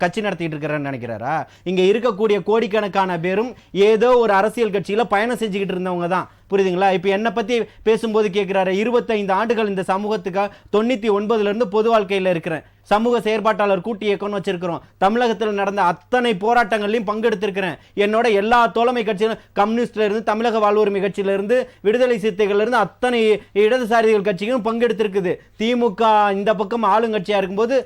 கட்சி நடத்திட்டு இருக்கிறான்னு நினைக்கிறாரா? இங்க இருக்கக்கூடிய கோடிக்கணக்கான பேரும் ஏதோ ஒரு அரசியல் கட்சியில பயணம் செஞ்சுக்கிட்டு இருந்தவங்க தான். புரியுதுங்களா? இப்ப என்ன பத்தி பேசும்போது கேட்கிறாரு, 25 ஆண்டுகள் இந்த சமூகத்துக்காக 99 இருந்து பொது வாழ்க்கையில இருக்கிறேன். சமூக செயற்பாட்டாளர் கூட்டு இயக்கம்னு வச்சிருக்கிறோம். தமிழகத்தில் நடந்த அத்தனை போராட்டங்களையும் பங்கெடுத்திருக்கிறேன். என்னோட எல்லா தோழமை கட்சிகளும், கம்யூனிஸ்ட்ல இருந்து தமிழக வாழ்வுரிமை கட்சியில இருந்து விடுதலை சிறுத்தைகள் இருந்து அத்தனை இடதுசாரிகள் கட்சிகளும் பங்கெடுத்திருக்குது. திமுக இந்த பக்கம் ஆளுங்கட்சியா இருக்கும்போது,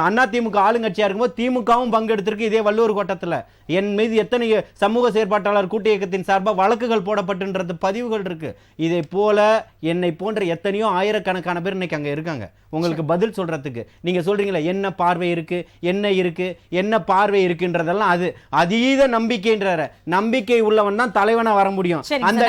அண்ணா திமுக ஆளுங்கட்சியா இருக்கும்போது திமுகவும் பங்கெடுத்திருக்கு. இதே வள்ளுவர் கோட்டத்தில் என் மீது எத்தனை சமூக செயற்பாட்டாளர் கூட்டு இயக்கத்தின் சார்பாக வழக்குகள் போடப்பட்டுன்றது பதிவுகள் இருக்கு. இதை போல என்னை போன்ற எத்தனையோ ஆயிரக்கணக்கான பேர் இன்னைக்கு அங்க இருக்காங்க. உங்களுக்கு பதில் சொல்றதுக்கு நீங்க சொல்றீங்களா என்ன பார்வை இருக்கு, என்ன பார்வை இருக்குன்றதெல்லாம் அது அதீத நம்பிக்கைன்ற நம்பிக்கை உள்ளவன் தான் தலைவனா வர முடியும். அந்த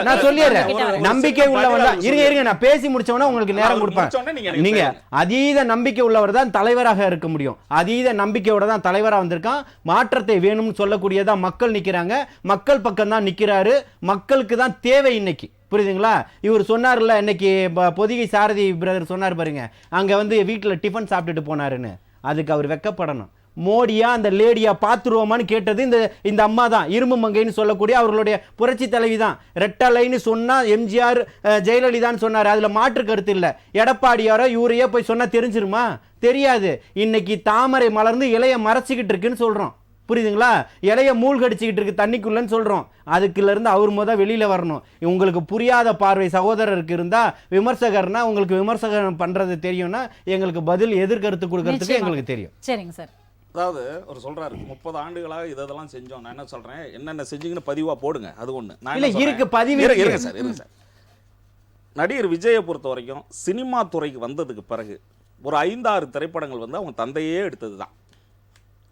நான் சொல்லிடுறேன், நம்பிக்கை உள்ளவன் தான். இருங்க நான் பேசி முடிச்சவனா உங்களுக்கு நேரம் கொடுப்பேன். நீங்க அதீத நம்பிக்கை உள்ளவர் தான் தலைவராக இருக்க முடியும். அதீத நம்பிக்கையோட தான் தலைவரா வந்திருக்கான். மாற்றத்தை வேணும்னு சொல்லக்கூடியதா மக்கள் நிக்கிறாங்க. மக்கள் பக்கம் தான் நிக்கிறாரு. மக்களுக்கு தான் தேவை இன்னைக்கு. புரியுதுங்களா? இவர் சொன்னார்ல இன்னைக்கு பொதிகை சாரதி பிரதர் சொன்னார் பாருங்க, அங்க வந்து வீட்டுல டிஃபன் சாப்பிட்டுட்டு போனாருன்னு. அதுக்கு அவர் வெக்கப்படணும். மோடியா அந்த லேடியா பாத்துருவோமான்னு கேட்டது இந்த அம்மா தான். இரும்பு மங்கைன்னு சொல்லக்கூடிய அவர்களுடைய புரட்சி தலைவி தான். ரெட்டலைன்னு சொன்னா எம்ஜிஆர் ஜெயலலிதான்னு சொன்னார். அதுல மாற்று கருத்து இல்லை. எடப்பாடியாரோ இவரையே போய் சொன்னா தெரிஞ்சிருமா? தெரியாது. இன்னைக்கு தாமரை மலர்ந்து இலைய மறைச்சிக்கிட்டு இருக்குன்னு சொல்றோம். புரியுதுங்களா? இலைய மூழ்கடிச்சுக்கிட்டு இருக்கு தண்ணிக்குள்ளன்னு சொல்றோம். அதுக்குள்ள இருந்து அவர் முதல் வெளியில வரணும். உங்களுக்கு புரியாத பார்வை சகோதரருக்கு இருந்தா, விமர்சகர்னா உங்களுக்கு விமர்சகம் பண்றது தெரியும்னா எங்களுக்கு பதில் எதிர்கருத்து கொடுக்கறதுக்கு எங்களுக்கு தெரியும். சரிங்க சார். அதாவது அவர் சொல்றாரு 30 ஆண்டுகளாக இதெல்லாம் செஞ்சோம். நான் என்ன சொல்றேன், என்னென்ன செஞ்சீங்கன்னு பதிவா போடுங்க. அது ஒண்ணு. இல்ல இருக்கு பதிவு. இருங்க சார். நடிகர் விஜயை பொறுத்த வரைக்கும் சினிமா துறைக்கு வந்ததுக்கு பிறகு ஒரு 5-6 திரைப்படங்கள் வந்து அவங்க தந்தையே எடுத்தது தான்.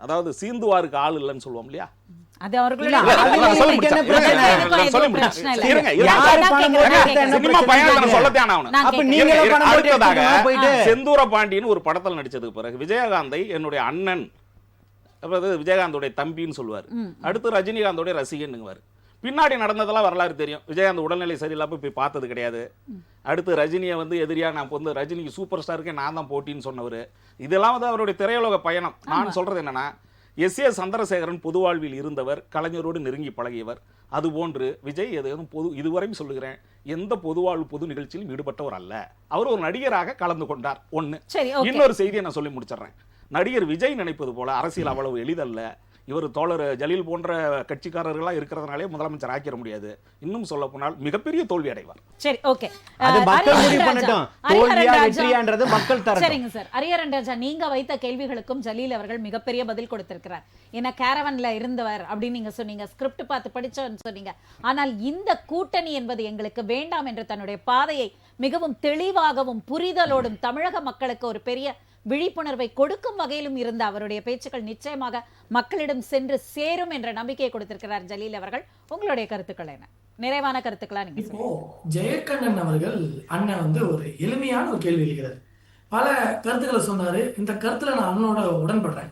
அதாவது சீந்துவாருக்கு ஆள் இல்லைன்னு சொல்லுவோம் இல்லையா? அது அவர்களுடைய இல்ல, அது நான் சொல்லி உங்களுக்கு என்ன முடிச்சேன். பிரச்சனை? நான் சொல்லி முடிச்சேன். பிரச்சனை இல்ல. இருங்க, யாரு இருங்க. பணம் போட்டு எடுத்தா என்ன சினிமா பிரச்சனை? பயணத்தை நான் சொல்லத்தான் ஆகணும். நான் அப்ப கேட்கிறேன். நீங்களே பணம் போட்டு அடுத்ததாக எடுத்துக்கணும் போயிட்டு. செந்தூர பாண்டியன் ஒரு படத்தில் நடிச்சதுக்கு பிறகு விஜயகாந்தை என்னுடைய அண்ணன், அதாவது விஜயகாந்தோடைய தம்பின்னு சொல்லுவார். அடுத்து ரஜினிகாந்தோடைய ரசிகன்னுவார். பின்னாடி நடந்ததெல்லாம் வரலாறு தெரியும். விஜயகாந்த் உடல்நிலை சரியில்லாம போய் பார்த்தது கிடையாது. அடுத்து ரஜினியை வந்து எதிரியா நான் வந்து ரஜினிக்கு சூப்பர் ஸ்டாருக்கே நான் தான் போட்டின்னு சொன்னவர். இதெல்லாம் வந்து அவருடைய திரையுலக பயணம். நான் சொல்றது என்னன்னா, எஸ்.ஏ. சந்திரசேகரன் பொது வாழ்வில் இருந்தவர், கலைஞரோடு நெருங்கி பழகியவர். அதுபோன்று விஜய் எதுவும் இதுவரையும் சொல்லுகிறேன், எந்த பொதுவாழ்வு பொது நிகழ்ச்சியிலும் ஈடுபட்டவர் அல்ல. அவர் ஒரு நடிகராக கலந்து கொண்டார். ஒண்ணு. சரி, ஓகே. இன்னொரு செய்தியை நான் சொல்லி முடிச்சிடுறேன். நடிகர் விஜய் நினைப்பது போல அரசியல் அவ்வளவு எளிதல்ல. இவர் தோழர் ஜலீல் போன்ற கட்சிக்காரர்களா இருக்கிறதுனாலே முதலமைச்சர் ஆக்கிட முடியாது. இன்னும் சொல்ல போனால் மிகப்பெரிய தோல்வி அடைவார். சரி, ஓகே. அது மக்கள் ஹரிஹரன் முடிவு ராஜா. பண்ணட்டும். ஹரிஹரன் தோல்வியா ராஜா. வெற்றியான்றது மக்கள் தரட்டும். சரிங்க சார். ஹரிஹரன் ராஜா, நீங்க வைத்த கேள்விகளுக்கும் ஜலீல் அவர்கள் மிகப்பெரிய பதில் கொடுத்திருக்கிறார். ஏன்னா கேரவன்ல இருந்தவர் அப்படின்னு நீங்க சொன்னீங்க, ஸ்கிரிப்ட் பார்த்து படிச்சவன்னு சொன்னீங்க. ஆனால் இந்த கூட்டணி என்பது எங்களுக்கு வேண்டாம் என்று தன்னுடைய பாதையை மிகவும் தெளிவாகவும் புரிதலோடும் தமிழக மக்களுக்கு ஒரு பெரிய விழிப்புணர்வை கொடுக்கும் வகையிலும் இருந்த அவருடைய பேச்சுக்கள் நிச்சயமாக மக்களிடம் சென்று சேரும் என்ற நம்பிக்கையை கொடுத்திருக்கிறார் ஜலீல் அவர்கள். உங்களுடைய கருத்துக்கள் என்ன? நிறைவான கருத்துக்களா நீங்க இப்போ ஜெயக்கண்ணன் அவர்கள் அண்ணன் வந்து ஒரு எளிமையான ஒரு கேள்வி எழுகிறார். பல கருத்துக்களை சொன்னாரு. இந்த கருத்துல நான் அண்ணனோட உடன்படுறேன்.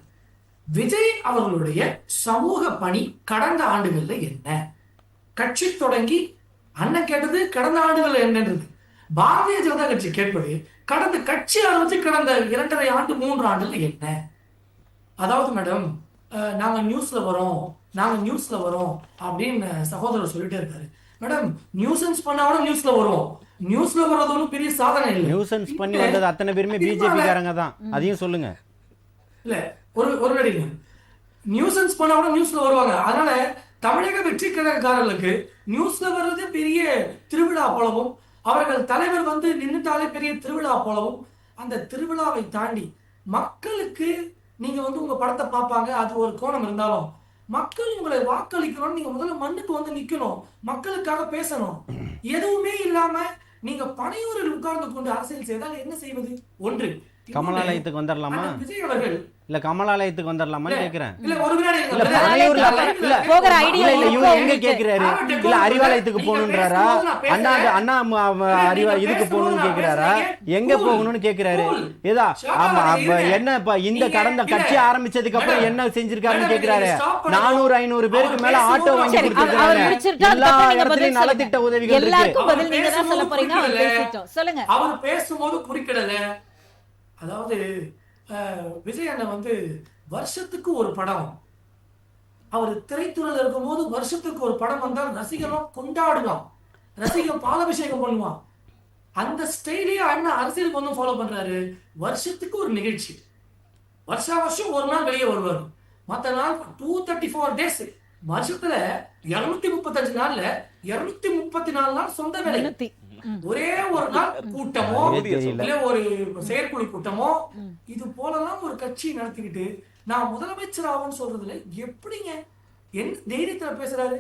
விஜய் அவர்களுடைய சமூக பணி கடந்த ஆண்டுகள்ல என்ன? கட்சி தொடங்கி அண்ணன் கேட்டது கடந்த ஆண்டுகள் என்னன்றது. பாரதிய ஜனதா கட்சி கேட்பது கடந்த கட்சி ஆரம்பிச்சு கடந்த 2.5 ஆண்டு 3 ஆண்டுல என்ன? அதாவது மேடம், நாங்க நியூஸ்ல வரோம் அப்படின்னு சகோதரர் சொல்லிட்டே இருக்காரு. மேடம், நியூசன்ஸ் பண்ணாலும் நியூஸ்ல வரும். நியூஸ்ல வர்றது ஒன்றும் பெரிய சாதனை இல்லை. நியூசன்ஸ் பண்ணி வந்தது அத்தனை பேருமே பிஜேபி காரங்க தான். அதையும் சொல்லுங்க. இல்ல, ஒரு நடிகை நியூசன்ஸ் பண்ணாலும் நியூஸ்ல வருவாங்க. அதனால தமிழக வெற்றி கழகக்காரர்களுக்கு நியூஸ்ல வர்றது பெரிய திருவிழா போலவும், அவர்கள் தலைவர் வந்து நின்றுட்டாலே பெரிய திருவிழா போலவும், அந்த திருவிழாவை தாண்டி மக்களுக்கு நீங்க வந்து உங்க படத்தை பார்ப்பாங்க. அது ஒரு கோணம் இருந்தாலும் மக்கள் உங்களை வாக்களிக்கணும். நீங்க முதல்ல மண்ணுக்கு வந்து நிக்கணும், மக்களுக்காக பேசணும். எதுவுமே இல்லாம நீங்க பனையூரில் உட்கார்ந்து கொண்டு அரசியல் செய்தால் என்ன செய்வது? ஒன்று, கமலாலயத்துக்கு வந்துடலாமா? விஜய் அவர்கள் இல்ல கமலாலயத்துக்கு வந்துடலாமான்னு கேக்குறேன். இல்ல ஒரு வினாடி இல்ல பனையூர்ல இல்ல போகிற ஐடியா இல்ல இவரு எங்க கேக்குறாரு? இல்ல அறிவாலயத்துக்கு போகணும்ன்றாரா? அண்ணா அறிவா இதுக்கு போகணும்னு கேக்குறாரா? எங்க போகணும்னு கேக்குறாரு? ஏதா ஆமா என்ன இப்ப இந்த கடந்த கட்சி ஆரம்பிச்சதுக்கு அப்புறம் என்ன செஞ்சிருக்காருன்னு கேக்குறாரு. 400-500 பேருக்கு மேல ஆட்டோ வாங்கி கொடுத்திருக்காங்க. எல்லா இடத்துலயும் நலத்திட்ட உதவிகள் இருக்கு. எல்லாருக்கும் பதில் நீங்க தான் சொல்ல போறீங்க. அவர் பேசிட்டோம். சொல்லுங்க. அவர் பேசும்போது குறிக்கிடல. அதாவது விஜய் அண்ணன் வந்து வருஷத்துக்கு ஒரு படம், அவர் திரைத்துறையில் இருக்கும்போது வருஷத்துக்கு ஒரு படம் வந்தால் ரசிகரும் கொண்டாடுவான், ரசிகர் பாலாபிஷேகம் பண்ணுவான். அந்த ஸ்டைலே அண்ணன் அரசியலுக்கு வந்து ஃபாலோ பண்றாரு. வருஷத்துக்கு ஒரு நிகழ்ச்சி, வருஷம் ஒரு நாள் வெளியே வருவார். மற்ற நாள் 234 டேஸ், வருஷத்துல 235 நாள்ல 234 நாள் சொந்த வேலை. ஒரே ஒரு நாள் கூட்டமோ இல்ல ஒரு செயற்குழு கூட்டமோ இது போலலாம் ஒரு கட்சி நடத்திக்கிட்டு நான் முதலமைச்சர் ஆகும்னு சொல்றதுல எப்படிங்க என்ன தைரியத்துல பேசுறாரு?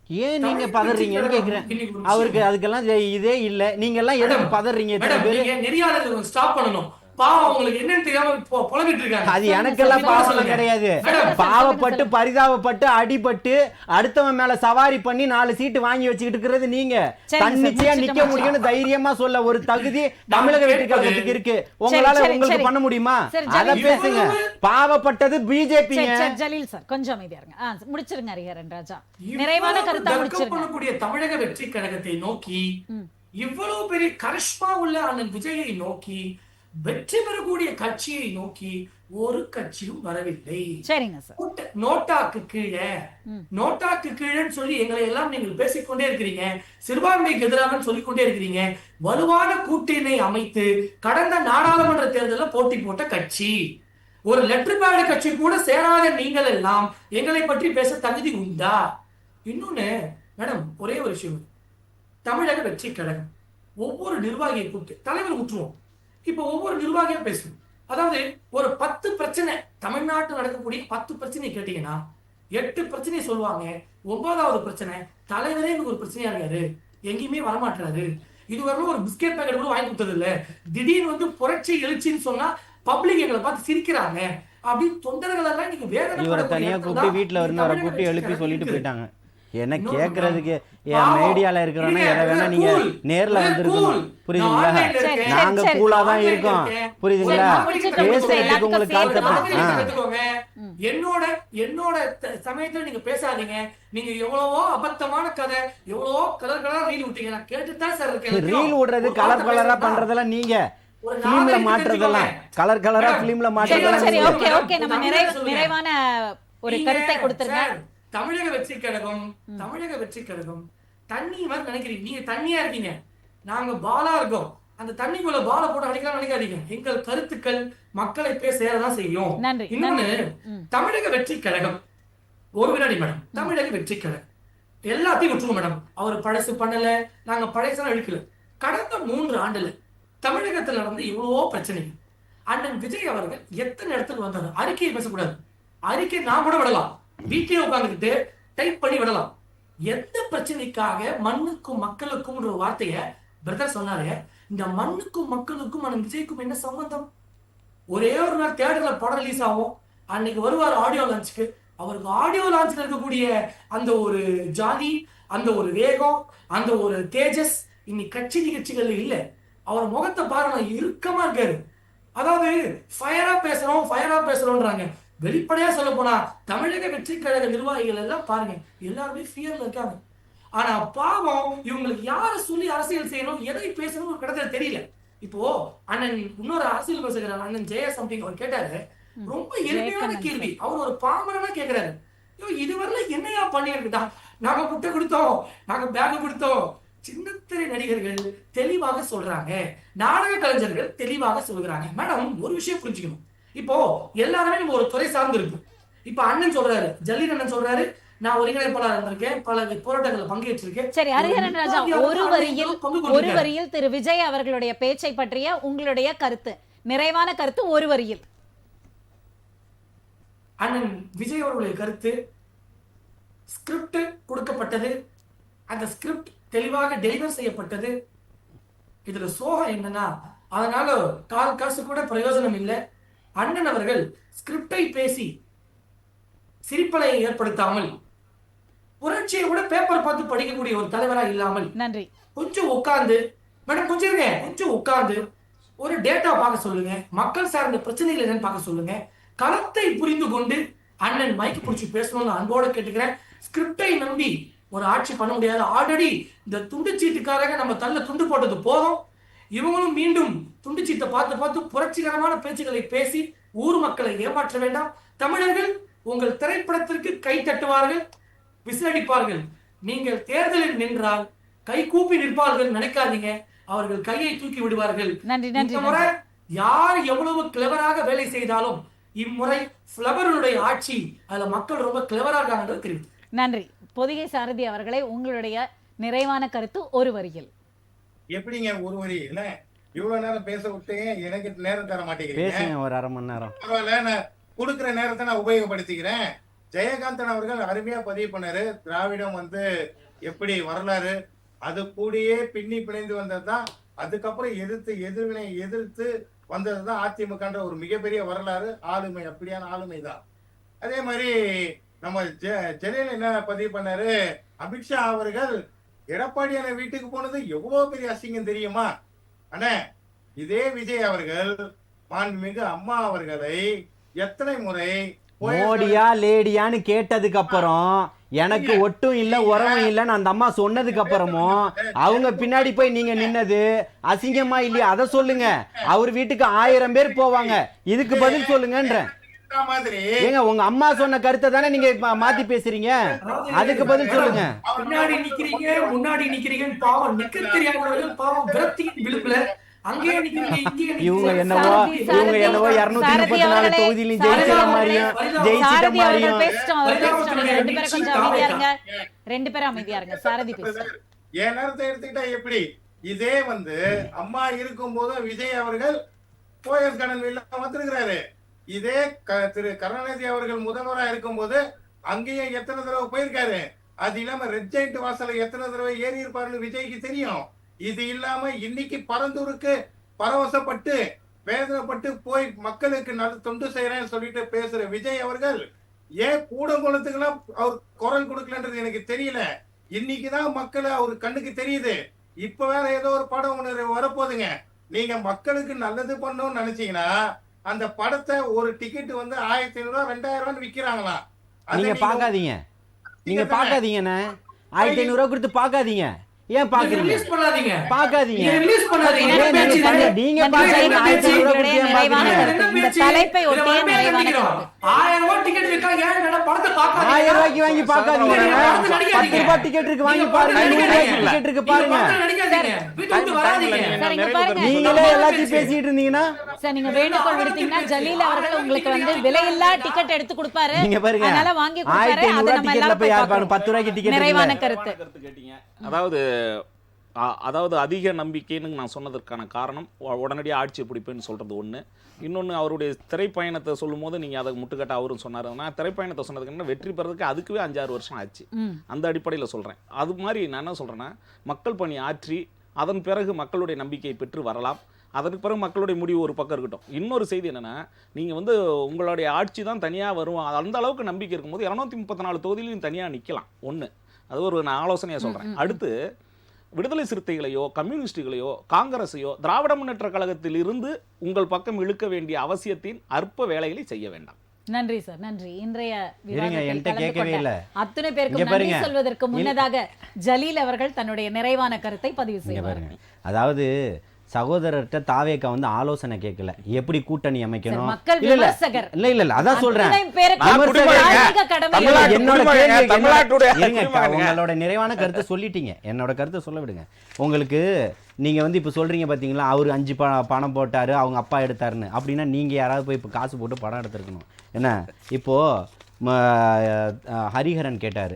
ஏன் நீங்க பதறீங்கன்னு கேக்குறேன். அவருக்கு அதுக்கெல்லாம் இதே இல்ல. நீங்க எல்லாம் எதுக்கு பதறீங்க? நெறியாளர்கள் ஸ்டாப் பண்ணணும். பாவம், உங்களுக்கு என்னன்னு தெரியாம புலம்பிட்டு இருக்காங்க. அது எனக்கெல்லாம் பாசம் கிடையாது. பாவப்பட்டு பரிதாபப்பட்டு அடிபட்டு அடுத்தவன் மேல சவாரி பண்ணி 4 சீட்டு வாங்கி வச்சுக்கிட்டு இருக்கிறது நீங்க. தன்னிச்சையா நிக்க முடியும்னு தைரியமா சொல்ல ஒரு தகுதி தமிழக வெற்றி கழகத்துக்கு இருக்கு. உங்களால உங்களுக்கு பண்ண முடியுமா? அத பேசுங்க. பாவப்பட்டது பிஜேபிங்க. ஜலீல் சார் கொஞ்சம் அமைதியா இருங்க. முடிச்சிருங்க ஹரிஹரன் ராஜா. நிறைவான கருத்தா முடிச்சிருங்க. பண்ணக்கூடிய தமிழக வெற்றி கழகத்தை நோக்கி, இவ்வளவு பெரிய கரிஷ்மா உள்ள அண்ணன் விஜயை நோக்கி, வெற்றி பெறக்கூடிய கட்சியை நோக்கி ஒரு கட்சியும் வரவில்லை. சரிங்க சார். நோட்டாக்கு கீழே சொல்லி எங்களை எல்லாம் நீங்கள் பேசிக்கொண்டே இருக்கிறீங்க. சிறுபான்மைக்கு எதிராக சொல்லிக்கொண்டே இருக்கிறீங்க. வலுவான கூட்டணி அமைத்து கடந்த நாடாளுமன்ற தேர்தலில் போட்டி போட்ட கட்சி, ஒரு லெட்டர் பேட் கட்சி கூட சேராத நீங்கள் எல்லாம் எங்களை பற்றி பேச தகுதி உண்டா? இன்னொன்னு மேடம், ஒரே ஒரு விஷயம், தமிழக வெற்றி கழகம் ஒவ்வொரு நிர்வாகியை கூப்பிட்டு தலைவர் ஊற்றுவோம். இப்ப ஒவ்வொரு நிர்வாகியும் பேசணும். அதாவது ஒரு 10 பிரச்சனை தமிழ்நாட்டில் நடக்கக்கூடிய 10 பிரச்சனை கேட்டீங்கன்னா 8 பிரச்சனையை சொல்லுவாங்க. 9வது பிரச்சனை தலைவரே எனக்கு ஒரு பிரச்சனையா இருக்காரு, எங்கேயுமே வரமாட்டாரு, இதுவரைக்கும் ஒரு பிஸ்கெட் பேக்கெட் கூட வாங்கி கொடுத்தது இல்ல. திடீர்னு வந்து புரட்சி எழுச்சின்னு சொன்னா பப்ளிக் எங்களை பார்த்து சிரிக்கிறாங்க அப்படின்னு தொண்டர்கள் எல்லாம் நீங்க இவரை தனியா கூப்பிட்டு வீட்டுல வர கூப்பிட்டு எழுப்பி சொல்லிட்டு போயிட்டாங்க. என்ன கேக்குறதுக்கு மீடியால இருக்கிறோன்னா எதை வேணா நீங்க நேர்ல வந்திருக்கணும். புரியுதுங்களா? நாங்க கூலா தான் இருக்கோம். புரியுதுங்களா? பேசுறதுக்கு உங்களுக்கு கால் என்னோட என்னோட சமயத்துல நீங்க பேசாதீங்க. நீங்க எவ்வளவோ அபத்தமான கதை, எவ்வளவோ கலர் கலரா ரீல் விட்டீங்க. நான் கேட்டுதான் சார் இருக்கேன். ரீல் விடுறது கலர் கலரா பண்றதெல்லாம் நீங்க பிலிம்ல மாற்றுறதெல்லாம் கலர் கலரா பிலிம்ல மாற்றுறதெல்லாம். சரி, ஓகே ஓகே, நம்ம நிறைவான ஒரு கருத்தை கொடுத்துருங்க. தமிழக வெற்றி கழகம் தண்ணி மாதிரி நினைக்கிறீங்க. நீங்க தண்ணியா இருக்கீங்க, நாங்க பாலா இருக்கோம். அந்த தண்ணிக்குள்ள பால போட்டு அடிக்கலாம் நினைக்காதீங்க. எங்கள் கருத்துக்கள் மக்களை போய் சேரதான் செய்யும். இன்னொன்னு, தமிழக வெற்றி கழகம் ஒரு வினாடி மேடம், தமிழக வெற்றி கழகம் எல்லாத்தையும் விட்டுருவோம் மேடம். அவர் பழசு பண்ணல, நாங்க பழசெல்லாம் இழுக்கல. கடந்த 3 ஆண்டுல தமிழகத்தில் நடந்து இவ்வளவோ பிரச்சனைகள். அண்ணன் விஜய் அவர்கள் எத்தனை இடத்துக்கு வந்தாரு? அறிக்கையை பேசக்கூடாது, அறிக்கை நான் கூட விடலாம், வீட்டிலே உட்கார்ந்துக்கிட்டு டைப் பண்ணி விடலாம். எந்த பிரச்சனைக்காக மண்ணுக்கும் மக்களுக்கும் ஒரு வார்த்தைய பிரதர் சொன்னாரு. இந்த மண்ணுக்கும் மக்களுக்கும் அண்ணன் விஜய்க்கும் என்ன சம்பந்தம்? ஒரே ஒரு நாள் தியேட்டர்ல படம் ரிலீஸ் ஆகும், அன்னைக்கு வருவார் ஆடியோ லான்ச்சுக்கு. அவருக்கு ஆடியோ லான்ச்ல இருக்கக்கூடிய அந்த ஒரு ஜாதி, அந்த ஒரு வேகம், அந்த ஒரு தேஜஸ் இன்னைக்கு கட்சி நிகழ்ச்சிகள் இல்ல. அவர் முகத்தை பாருங்க, இறுக்கமா இருக்காரு. அதாவது ஃபயரா பேசுறோம்ன்றாங்க. வெளிப்படையா சொல்ல போனா தமிழக வெற்றி கழக நிர்வாகிகள் எல்லாம் பாருங்க, எல்லாருமே ஃபியர்ல இருக்காங்க. ஆனா பாவம், இவங்களுக்கு யார சொல்லி அரசியல் செய்யணும், எதை பேசணும் ஒரு கடத்துல தெரியல. இப்போ அண்ணன் இன்னொரு அரசியல் பேசுகிறார் அண்ணன் ஜெய சம்திங், அவர் கேட்டாரு ரொம்ப எளிமையான கேள்வி. அவர் ஒரு பாமரனா கேட்கிறாரு, இதுவரை என்னையா பண்ணிருக்குதா? நாங்க முட்டை கொடுத்தோம், நாங்க பேக் கொடுத்தோம். சின்னத்திரை நடிகர்கள் தெளிவாக சொல்றாங்க, நாடக கலைஞர்கள் தெளிவாக சொல்கிறாங்க. மேடம், ஒரு விஷயம் புரிஞ்சுக்கணும். இப்போ எல்லாருமே நம்ம ஒரு துறை சார்ந்து இருக்கும். இப்ப அண்ணன் சொல்றாரு, ஜல்லீர் அண்ணன் சொல்றாரு, நான் ஒருங்கிணைப்பாளர் இருந்திருக்கேன், பல போராட்டங்களை பங்கேற்றிருக்கேன். சரி, ஹரிஹரன் ராஜா, ஒரு வரியில் திரு விஜய் அவர்களுடைய பேச்சை பற்றிய உங்களுடைய கருத்து, நிறைவான கருத்து ஒரு வரியில். அண்ணன் விஜய் அவர்களுடைய கருத்து, ஸ்கிரிப்ட் கொடுக்கப்பட்டது, அந்த ஸ்கிரிப்ட் தெளிவாக டெலிவர் செய்யப்பட்டது. இதுல சோகம் என்னன்னா, அதனால கால் காசு கூட பிரயோஜனம் இல்லை. அண்ணன் அவர்கள் ஸ்கிரிப்டை பேசி சிரிப்பலை ஏற்படுத்தாமல், புரட்சியை கூட பேப்பர் பார்த்து படிக்கக்கூடிய ஒரு தலைவரா இல்லாமல், நன்றி, கொஞ்சம் உட்கார்ந்து, மேடம் கொஞ்சம் இருங்க, கொஞ்சம் உட்கார்ந்து ஒரு டேட்டா பார்க்க சொல்லுங்க, மக்கள் சார்ந்த பிரச்சனைகள் என்னன்னு பார்க்க சொல்லுங்க, களத்தை புரிந்து கொண்டு அண்ணன் மைக்கு பிடிச்சி பேசணும்னு அன்போட கேட்டுக்கிறேன். ஸ்கிரிப்டை நம்பி ஒரு ஆட்சி பண்ண முடியாது. ஆல்ரெடி இந்த துண்டு சீட்டுக்காரங்க நம்ம தள்ள துண்டு போட்டது போதும். இவங்களும் மீண்டும் துண்டு சீட்டை பார்த்து புரட்சிகரமான பேச்சுக்களை பேசி ஊர் மக்களை ஏமாற்ற வேண்டாம். தமிழர்கள் உங்கள் திரைப்படத்திற்கு கை தட்டுவார்கள், விசிலடிப்பார்கள். நீங்கள் தேர்தலில் நின்றால் கை கூப்பி நிற்பார்கள் நினைக்காதீங்க, அவர்கள் கையை தூக்கி விடுவார்கள். இந்த முறை யார் எவ்வளவு கிளவராக வேலை செய்தாலும் இம்முறை பிளவருடைய ஆட்சி, அதுல மக்கள் ரொம்ப கிளவரா இருக்காங்கன்றது தெரியும். நன்றி. பொதிகை சாரதி அவர்களே, உங்களுடைய நிறைவான கருத்து ஒரு வரியில். எப்படிங்க ஒரு வரி இல்ல? இவ்வளவு நேரம் பேச விட்டு எனக்கு நேரம் தர மாட்டேங்கிறீங்க. ஒரு அரை மணி நேரம் பரவாயில்ல, நான் கொடுக்குற நேரத்தை நான் உபயோகப்படுத்திக்கிறேன். ஜெயகாந்தன் அவர்கள் அருமையா பதிவு பண்ணாரு. திராவிடம் எப்படி வரலாறு, அது கூடயே பின்னி பிணைந்து வந்ததுதான். அதுக்கப்புறம் எதிர்வினை எதிர்த்து வந்ததுதான் அதிமுகன்ற ஒரு மிகப்பெரிய வரலாறு. ஆளுமை அப்படியான ஆளுமை தான். அதே மாதிரி நம்ம சென்னையில என்ன பதிவு பண்ணாரு, அமித்ஷா அவர்கள் எடப்பாடியான வீட்டுக்கு போனது எவ்வளவு பெரிய அசிங்கம் தெரியுமா? அண்ணே, இதே விஜய் அவர்கள் மாண்புமிகு அம்மா அவர்களை எத்தனை முறை மோடியா லேடியான்னு கேட்டதுக்கு அப்புறம் எனக்கு ஒட்டும் இல்ல உறவும் இல்லன்னு அந்த அம்மா சொன்னதுக்கு அப்புறமும் அவங்க பின்னாடி போய் நீங்க நின்னது அசிங்கமா இல்லையா? அதை சொல்லுங்க. அவர் வீட்டுக்கு 1000 பேர் போவாங்க, இதுக்கு பதில் சொல்லுங்கன்ற. ஏங்க, உங்க அம்மா சொன்ன கருத்தை தானே நீங்க மாத்தி பேசுறீங்க, அதுக்கு பதில் சொல்லுங்க. முன்னாடி நிக்கிறீங்க பாவம், நிக்க தெரியாதவர்கள் பாவம் விரக்தியின் விழுப்புல அங்கேயே நிக்கிறீங்க. இவங்க என்னவோ 234 தொகுதியிலும் ஜெயிச்ச மாதிரியும் ஜெயிச்சிட்ட மாதிரியும். ரெண்டு பேரும் அமைதியா இருங்க. சாரதி பேசுங்க. என் நேரத்தை எடுத்துக்கிட்டா எப்படி? இதே அம்மா இருக்கும் போது விஜய் அவர்கள் போயஸ் கடன் வந்திருக்கிறாரு. இதே திரு கருணாநிதி அவர்கள் முதல்வரா இருக்கும் போது அங்கேயும் எத்தனை தடவை போயிருக்காரு. அது இல்லாம ரெட் ஜெயிண்ட் வாசல எத்தனை தடவை ஏறி இருப்பாருன்னு விஜய்க்கு தெரியும். இது இல்லாம இன்னைக்கு பரந்தூருக்கு பரவசப்பட்டு வேதனைப்பட்டு போய் மக்களுக்கு நல்ல தொண்டு செய்யறேன்னு சொல்லிட்டு பேசுற விஜய் அவர்கள் ஏன் கூடங்குளத்துக்கெல்லாம் அவர் குரல் கொடுக்கலன்றது எனக்கு தெரியல. இன்னைக்குதான் மக்கள் அவர் கண்ணுக்கு தெரியுது. இப்ப வேற ஏதோ ஒரு படம் ஒண்ணு வரப்போகுதுங்க. நீங்க மக்களுக்கு நல்லது பண்ணணும்னு நினைச்சீங்கன்னா அந்த படத்தை ஒரு டிக்கெட் வந்து 1500 2000 விக்கிறாங்களாம். நீங்க பாக்காதீங்க, நீங்க பாக்காதீங்கண்ணே. 1500 கொடுத்து பாக்காதீங்க. ஏன் பாக்குறீங்க? ரிலீஸ் பண்ணாதீங்க, பாக்காதீங்க, ரிலீஸ் பண்ணாதீங்க. நீங்க பாக்காதீங்க. 1500 கொடுத்து ஏன் பாக்குறீங்க? இந்த தலைப்பை ஒட்டிய நிறைவான கருத்து. 1000 ரூபாய் டிக்கெட் விற்காங்க, ஏன் மேடம் படத்தை பார்க்காதீங்க? 1000 ரூபாய்க்கு வாங்கி பாக்காதீங்க. 10 ரூபாய் டிக்கெட் இருக்கு வாங்கி பாருங்க. 100 ரூபாய்க்கு டிக்கெட் இருக்கு பாருங்க. நடிக்காதீங்க, வீட்டு விட்டு வராதீங்க. சார், இங்க பாருங்க. நீங்களே எல்லாத்தையும் பேசிட்டு இருந்தீங்கன்னா சார், நீங்க வேண்டுகோள் விடுத்தீங்கன்னா ஜலீல் அவர்கள் உங்களுக்கு வந்து விலையில்லா டிக்கெட் எடுத்து கொடுப்பாரு. நீங்க பாருங்க, அதனால வாங்கி கொடுப்பாரு. 1500 அதை நம்ம டிக்கெட்ல எல்லாம் போய் போய் யார் பார்க்கணும். 10 ரூபாய்க்கு டிக்கெட் நிறைவான கருத்து. கேட்டீங்க. அதாவது அதிக நம்பிக்கைன்னு நான் சொன்னதற்கான காரணம் உடனடியாக ஆட்சியை பிடிப்பேன்னு சொல்கிறது ஒன்று. இன்னொன்று, அவருடைய திரைப்பயணத்தை சொல்லும் போது நீங்கள் அதை முட்டுக்கட்ட அவரும் சொன்னார். நான் திரைப்பயணத்தை சொன்னதுக்கு என்ன, வெற்றி பெறதுக்கு அதுக்குவே 5-6 வருஷம் ஆச்சு. அந்த அடிப்படையில் சொல்கிறேன். அது மாதிரி நான் என்ன சொல்கிறேன்னா, மக்கள் பணி ஆற்றி அதன் பிறகு மக்களுடைய நம்பிக்கையை பெற்று வரலாம். அதற்கு பிறகு மக்களுடைய முடிவு ஒரு பக்கம் இருக்கட்டும். இன்னொரு செய்தி என்னென்னா, நீங்கள் வந்து உங்களுடைய ஆட்சி தான் தனியாக வரும் அந்த அளவுக்கு நம்பிக்கை இருக்கும்போது 234 தொகுதியிலையும் தனியாக நிற்கலாம். ஒன்று, அது ஒரு நான் ஆலோசனையாக சொல்கிறேன். அடுத்து, விடுதலை சிறுத்தைகளையோ கம்யூனிஸ்டுகளையோ காங்கிரஸையோ திராவிட முன்னேற்ற கழகத்தில் இருந்து உங்கள் பக்கம் இழுக்க வேண்டிய அவசியத்தின் அற்ப வேலைகளை செய்ய வேண்டாம். நன்றி சார், நன்றி. இன்றைய என்கிட்ட கேட்கவே இல்லை. அத்தனை பேருக்கு நன்றி சொல்வதற்கு முன்னதாக ஜலீல் அவர்கள் தன்னுடைய நிறைவான கருத்தை பதிவு செய்வார். அதாவது சகோதரர்கிட்ட தாவேக்கா வந்து ஆலோசனை கேட்கல, எப்படி கூட்டணி அமைக்கணும். மக்கள் இல்ல விமர்சகர். இல்ல அதான் சொல்றேன். உங்களோட நிறைவான கருத்தை சொல்லிட்டீங்க, என்னோட கருத்தை சொல்ல விடுங்க. உங்களுக்கு நீங்க வந்து இப்ப சொல்றீங்க பாத்தீங்களா, அவரு 5 பணம் போட்டாரு, அவங்க அப்பா எடுத்தாருன்னு. அப்படின்னா நீங்க யாராவது போய் இப்ப காசு போட்டு படம் எடுத்திருக்கணும். என்ன இப்போ ஹரிஹரன் கேட்டாரு,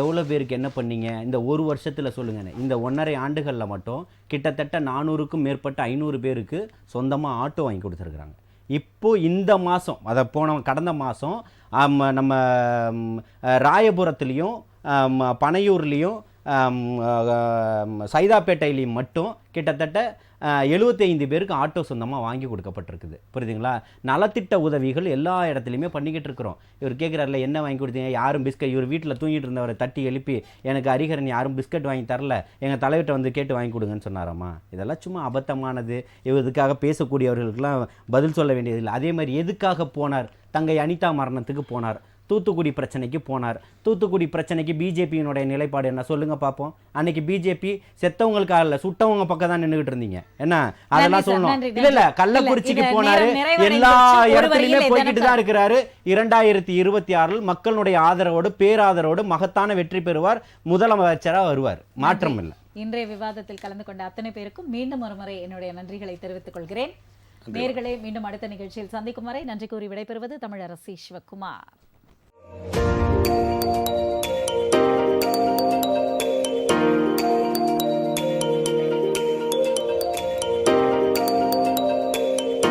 எவ்வளோ பேருக்கு என்ன பண்ணீங்க இந்த ஒரு வருஷத்தில் சொல்லுங்கன்னு. இந்த 1.5 ஆண்டுகளில் மட்டும் கிட்டத்தட்ட 400க்கும் மேற்பட்ட 500 பேருக்கு சொந்தமாக ஆட்டோ வாங்கி கொடுத்துருக்குறாங்க. இப்போது இந்த மாதம், அதை கடந்த மாதம் நம்ம ராயபுரத்துலேயும் பனையூர்லேயும் சைதாப்பேட்டையிலையும் மட்டும் கிட்டத்தட்ட 75 பேருக்கு ஆட்டோ சொந்தமாக வாங்கி கொடுக்கப்பட்டிருக்குது. புரியுதுங்களா? நலத்திட்ட உதவிகள் எல்லா இடத்துலையுமே பண்ணிக்கிட்டு இருக்கிறோம். இவர் கேட்குறாருல, என்ன வாங்கி கொடுத்தீங்க? யாரும் பிஸ்கட், இவர் வீட்டில் தூங்கிட்டு இருந்தவரை தட்டி எழுப்பி, எனக்கு ஹரிஹரன் யாரும் பிஸ்கட் வாங்கி தரல, எங்கள் தலைவர்கிட்ட வந்து கேட்டு வாங்கி கொடுங்கன்னு சொன்னாராம்மா. இதெல்லாம் சும்மா அபத்தமானது. இதுக்காக பேசக்கூடியவர்களுக்கெல்லாம் பதில் சொல்ல வேண்டியதில்லை. அதே மாதிரி எதுக்காக போனார்? தங்கை அனிதா மரணத்துக்கு போனார், தூத்துக்குடி பிரச்சனைக்கு போனார். தூத்துக்குடி பிரச்சனைக்கு பிஜேபியினுடைய நிலைப்பாடு என்ன சொல்லுங்க பார்ப்போம். அன்னைக்கு பிஜேபி செத்தவங்களுக்காக இல்ல, சுட்டவங்க பக்கம் தான் நின்றுகிட்டு இருந்தீங்க. என்ன அதெல்லாம் சொல்லணும். இல்ல கள்ளக்குறிச்சிக்கு போனாரு, எல்லா இடத்துலயுமே போய்கிட்டு தான் இருக்கிறாரு. 2026 மக்களுடைய ஆதரவோடு பேராதரவோடு மகத்தான வெற்றி பெறுவார், முதலமைச்சரா வருவார், மாற்றம் இல்லை. இன்றைய விவாதத்தில் கலந்து கொண்ட அத்தனை பேருக்கும் மீண்டும் ஒரு முறை என்னுடைய நன்றிகளை தெரிவித்துக் கொள்கிறேன். நேயர்களே, மீண்டும் அடுத்த நிகழ்ச்சியில் சந்திக்கும் வரை நன்றி கூறி விடைபெறுவது தமிழரசி சிவகுமார்.